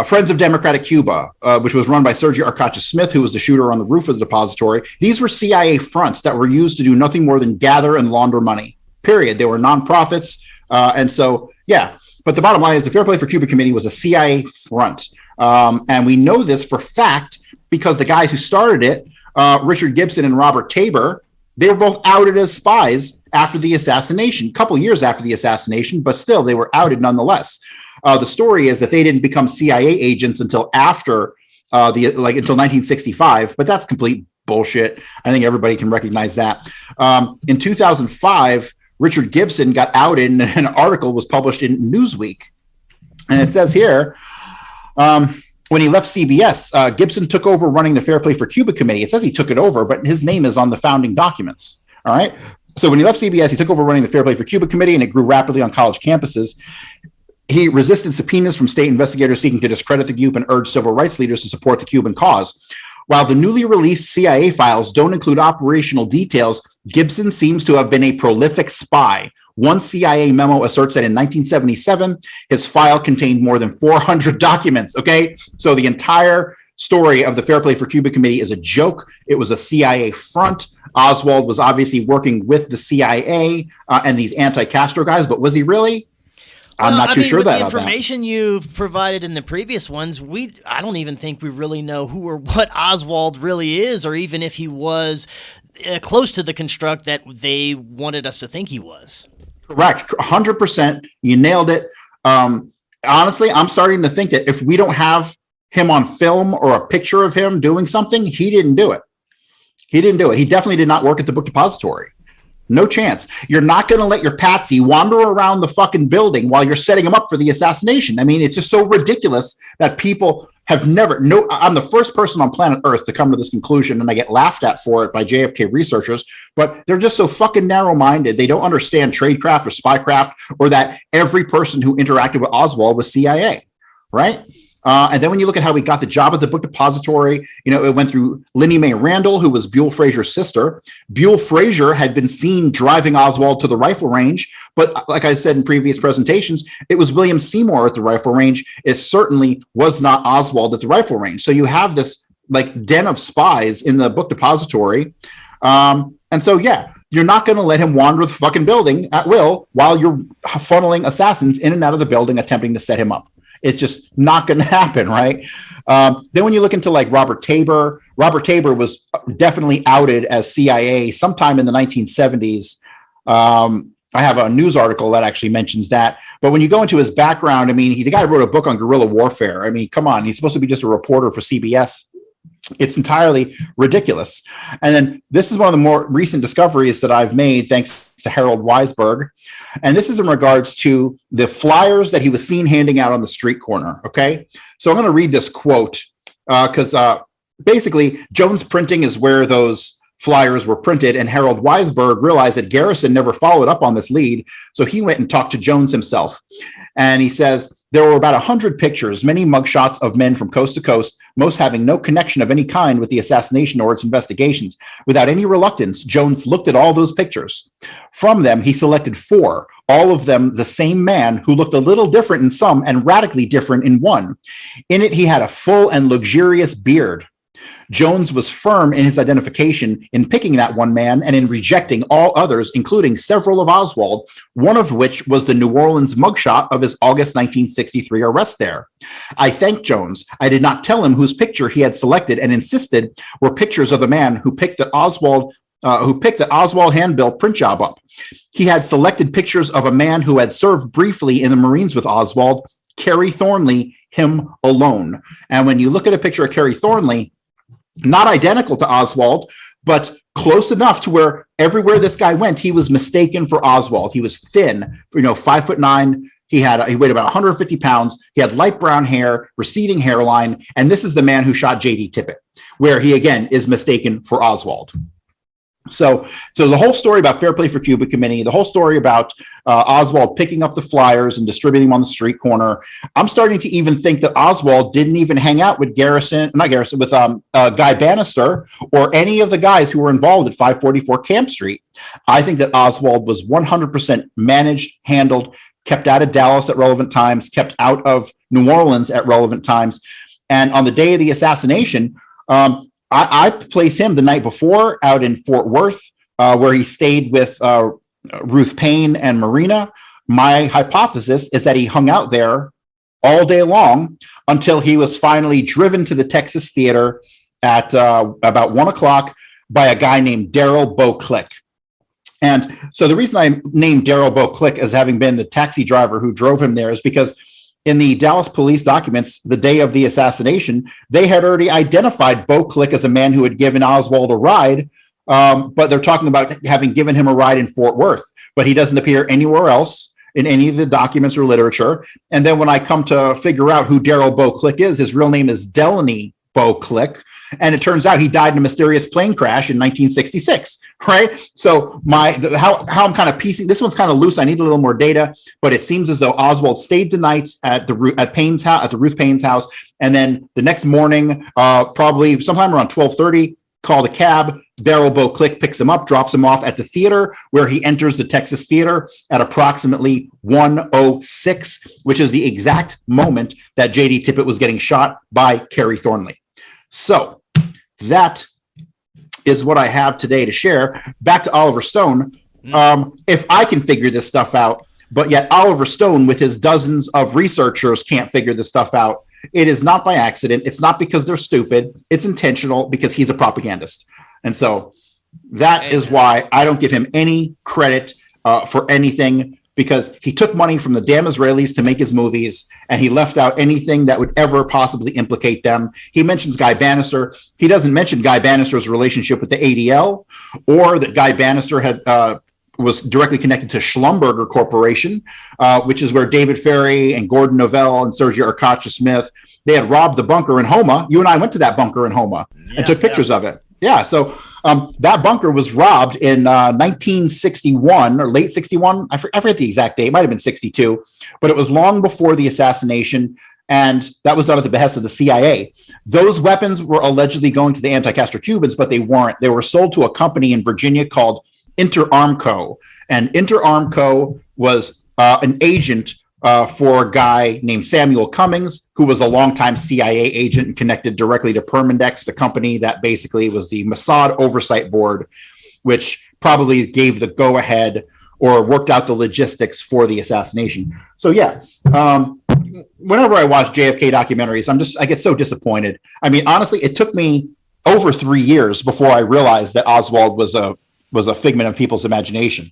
Friends of Democratic Cuba, which was run by Sergio Arcacha Smith, who was the shooter on the roof of the depository. These were CIA fronts that were used to do nothing more than gather and launder money, period. They were nonprofits. And so, yeah. But the bottom line is the Fair Play for Cuba Committee was a CIA front. And we know this for fact because the guys who started it, Richard Gibson and Robert Tabor, they were both outed as spies after the assassination, a couple years after the assassination, but still they were outed nonetheless. The story is that they didn't become CIA agents until after until 1965, but that's complete bullshit. I think everybody can recognize that. In 2005, Richard Gibson got outed and an article was published in Newsweek. And it says here, when he left CBS, Gibson took over running the Fair Play for Cuba Committee. It says he took it over, but his name is on the founding documents. All right. So when he left CBS, he took over running the Fair Play for Cuba Committee, and it grew rapidly on college campuses. He resisted subpoenas from state investigators seeking to discredit the group and urged civil rights leaders to support the Cuban cause. While the newly released CIA files don't include operational details, Gibson seems to have been a prolific spy. One CIA memo asserts that in 1977, his file contained more than 400 documents. Okay, so the entire story of the Fair Play for Cuba Committee is a joke. It was a CIA front. Oswald was obviously working with the CIA and these anti-Castro guys, but was he really? I'm not too sure with that the information you've provided in the previous ones, I don't even think we really know who or what Oswald really is, or even if he was close to the construct that they wanted us to think he was. Correct. 100%. You nailed it. Honestly, I'm starting to think that if we don't have him on film or a picture of him doing something, he didn't do it. He didn't do it. He definitely did not work at the book depository. No chance. You're not going to let your patsy wander around the fucking building while you're setting him up for the assassination. I mean, it's just so ridiculous that people have never. No, I'm the first person on planet Earth to come to this conclusion, and I get laughed at for it by JFK researchers, but they're just so fucking narrow-minded. They don't understand tradecraft or spycraft, or that every person who interacted with Oswald was CIA, right? And then when you look at how he got the job at the book depository, it went through Linnie Mae Randall, who was Buell Frazier's sister. Buell Frazier had been seen driving Oswald to the rifle range, but like I said in previous presentations, it was William Seymour at the rifle range. It certainly was not Oswald at the rifle range. So you have this like den of spies in the book depository. And so, yeah, you're not going to let him wander the fucking building at will while you're funneling assassins in and out of the building attempting to set him up. It's just not going to happen, right? Then when you look into like Robert Tabor was definitely outed as CIA sometime in the 1970s. I have a news article that actually mentions that. But when you go into his background, I mean, the guy wrote a book on guerrilla warfare. I mean, come on, he's supposed to be just a reporter for CBS. It's entirely ridiculous. And then this is one of the more recent discoveries that I've made, thanks to Harold Weisberg. And this is in regards to the flyers that he was seen handing out on the street corner. Okay. So I'm going to read this quote because basically Jones Printing is where those flyers were printed. And Harold Weisberg realized that Garrison never followed up on this lead. So he went and talked to Jones himself. And he says, there were about 100 pictures, many mugshots of men from coast to coast, most having no connection of any kind with the assassination or its investigations. Without any reluctance, Jones looked at all those pictures. From them, he selected 4, all of them the same man who looked a little different in some and radically different in one. In it, he had a full and luxurious beard. Jones was firm in his identification in picking that one man and in rejecting all others, including several of Oswald, one of which was the New Orleans mugshot of his August 1963 arrest there. I thanked Jones. I did not tell him whose picture he had selected and insisted were pictures of the man who picked the Oswald handbill print job up. He had selected pictures of a man who had served briefly in the Marines with Oswald, Kerry Thornley, him alone. And when you look at a picture of Kerry Thornley, not identical to Oswald, but close enough to where everywhere this guy went, he was mistaken for Oswald. He was thin, 5'9". He weighed about 150 pounds. He had light brown hair, receding hairline. And this is the man who shot J.D. Tippit, where he again is mistaken for Oswald. So the whole story about Fair Play for Cuba Committee, the whole story about Oswald picking up the flyers and distributing them on the street corner, I'm starting to even think that Oswald didn't even hang out with Guy Bannister or any of the guys who were involved at 544 Camp Street. I think that Oswald was 100% managed, handled, kept out of Dallas at relevant times, kept out of New Orleans at relevant times. And on the day of the assassination, I placed him the night before out in Fort Worth, where he stayed with Ruth Payne and Marina. My hypothesis is that he hung out there all day long until he was finally driven to the Texas Theater at about 1 o'clock by a guy named Daryl Beauclick. And so the reason I named Daryl Beauclick as having been the taxi driver who drove him there is because in the Dallas police documents, the day of the assassination, they had already identified Beauclick as a man who had given Oswald a ride, but they're talking about having given him a ride in Fort Worth, but he doesn't appear anywhere else in any of the documents or literature. And then when I come to figure out who Daryl Beauclick is, his real name is Delaney Beauclick. And it turns out he died in a mysterious plane crash in 1966, right? So how I'm kind of piecing, this one's kind of loose. I need a little more data, but it seems as though Oswald stayed the night at the Ruth Payne's house. And then the next morning, probably sometime around 12:30, called a cab. Daryl Beauclick picks him up, drops him off at the theater, where he enters the Texas Theater at approximately 1:06, which is the exact moment that J.D. Tippit was getting shot by Kerry Thornley. So that is what I have today to share. Back to Oliver Stone. If I can figure this stuff out, but yet Oliver Stone with his dozens of researchers can't figure this stuff out, it is not by accident. It's not because they're stupid. It's intentional because he's a propagandist. And so that is why I don't give him any credit for anything, because he took money from the damn Israelis to make his movies, and he left out anything that would ever possibly implicate them. He mentions Guy Bannister. He doesn't mention Guy Bannister's relationship with the ADL, or that Guy Bannister had was directly connected to Schlumberger Corporation, which is where David Ferry and Gordon Novell and Sergio Arcacha Smith, they had robbed the bunker in Homa. You and I went to that bunker in Homa and took pictures of it. Yeah, so that bunker was robbed in 1961 or late 61. I forget the exact date. It might have been 62, but it was long before the assassination, and that was done at the behest of the CIA. Those weapons were allegedly going to the anti-Castro Cubans, but they weren't. They were sold to a company in Virginia called Interarmco, and Interarmco was an agent for a guy named Samuel Cummings, who was a longtime CIA agent and connected directly to Permindex, the company that basically was the Mossad Oversight Board, which probably gave the go-ahead or worked out the logistics for the assassination. So yeah, whenever I watch JFK documentaries, I get so disappointed. I mean, honestly, it took me over 3 years before I realized that Oswald was a figment of people's imagination.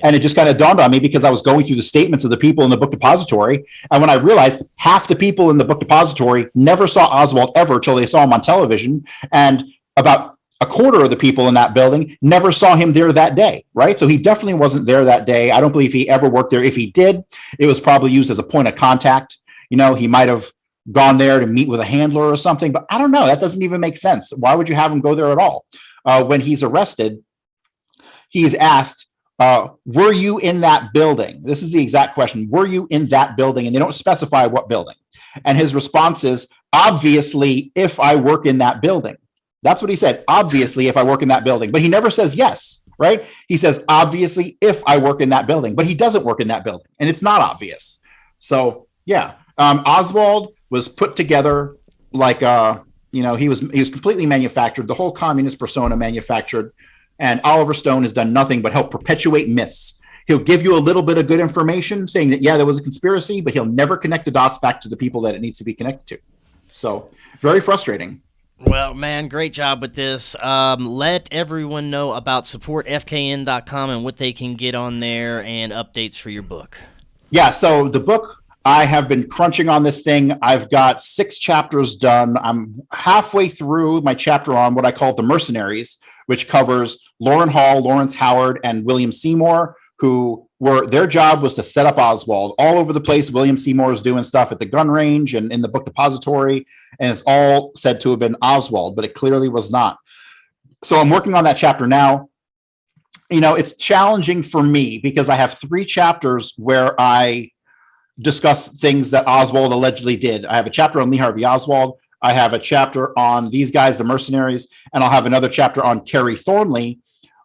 And it just kind of dawned on me because I was going through the statements of the people in the book depository. And when I realized half the people in the book depository never saw Oswald ever till they saw him on television, and about a quarter of the people in that building never saw him there that day, right? So he definitely wasn't there that day. I don't believe he ever worked there. If he did, it was probably used as a point of contact. You know, he might have gone there to meet with a handler or something, but I don't know. That doesn't even make sense. Why would you have him go there at all? When he's arrested, he's asked, were you in that building? This is the exact question. Were you in that building? And they don't specify what building. And his response is, obviously, if I work in that building. That's what he said. Obviously, if I work in that building. But he never says yes, right? He says, obviously, if I work in that building. But he doesn't work in that building. And it's not obvious. So, yeah. Oswald was put together like, he was completely manufactured. The whole communist persona manufactured. And Oliver Stone has done nothing but help perpetuate myths. He'll give you a little bit of good information saying that, yeah, there was a conspiracy, but he'll never connect the dots back to the people that it needs to be connected to. So very frustrating. Well, man, great job with this. Let everyone know about supportfkn.com and what they can get on there and updates for your book. Yeah, so the book, I have been crunching on this thing. I've got 6 chapters done. I'm halfway through my chapter on what I call the mercenaries, which covers Lauren Hall, Lawrence Howard, and William Seymour, who their job was to set up Oswald all over the place. William Seymour is doing stuff at the gun range and in the book depository, and it's all said to have been Oswald, but it clearly was not. So I'm working on that chapter now. You know, it's challenging for me because I have 3 chapters where I discuss things that Oswald allegedly did. I have a chapter on Lee Harvey Oswald. I have a chapter on these guys, the mercenaries, and I'll have another chapter on Kerry Thornley.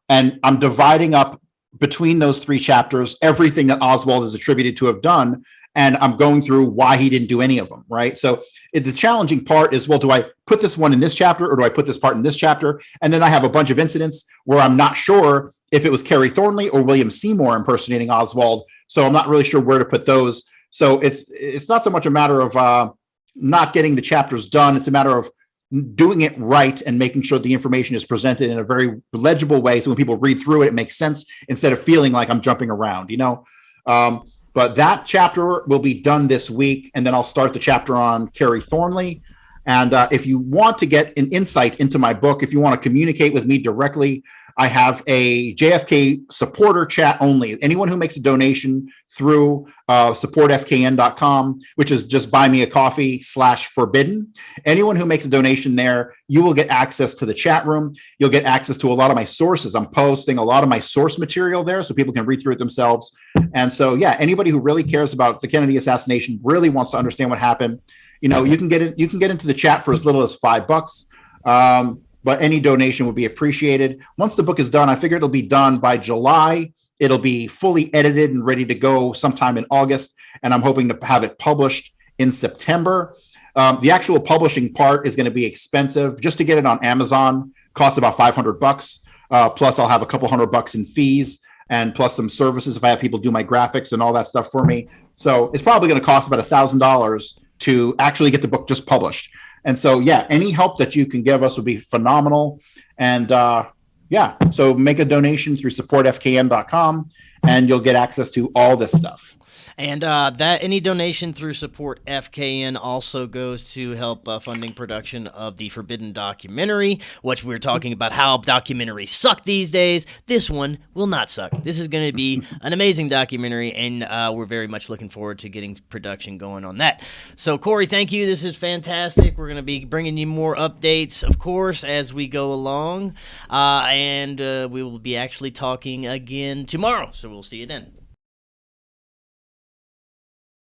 And I'm dividing up between those 3 chapters everything that Oswald is attributed to have done. and I'm going through why he didn't do any of them, right? So the challenging part is, well, do I put this one in this chapter or do I put this part in this chapter? And then I have a bunch of incidents where I'm not sure if it was Kerry Thornley or William Seymour impersonating Oswald. So I'm not really sure where to put those. So it's not so much a matter of not getting the chapters done. It's a matter of doing it right and making sure the information is presented in a very legible way. So when people read through it, it makes sense instead of feeling like I'm jumping around, But that chapter will be done this week, and then I'll start the chapter on Kerry Thornley. And if you want to get an insight into my book, if you want to communicate with me directly, I have a JFK supporter chat only. Anyone who makes a donation through supportfkn.com, which is just buy me a coffee/forbidden. Anyone who makes a donation there, you will get access to the chat room. You'll get access to a lot of my sources. I'm posting a lot of my source material there so people can read through it themselves. And so, yeah, anybody who really cares about the Kennedy assassination, really wants to understand what happened, you can get it. You can get into the chat for as little as $5. But any donation would be appreciated. Once the book is done, I figure it'll be done by July. It'll be fully edited and ready to go sometime in August, and I'm hoping to have it published in September. The actual publishing part is going to be expensive. Just to get it on Amazon costs about $500. Plus, I'll have a couple $100 in fees, and plus some services if I have people do my graphics and all that stuff for me. So it's probably going to cost about $1,000 to actually get the book just published. And so, yeah, any help that you can give us would be phenomenal. And so make a donation through supportfkn.com and you'll get access to all this stuff. And that any donation through Support FKN also goes to help funding production of the Forbidden documentary, which we're talking about how documentaries suck these days. This one will not suck. This is going to be an amazing documentary, and we're very much looking forward to getting production going on that. So, Cory, thank you. This is fantastic. We're going to be bringing you more updates, of course, as we go along, and we will be actually talking again tomorrow. So we'll see you then.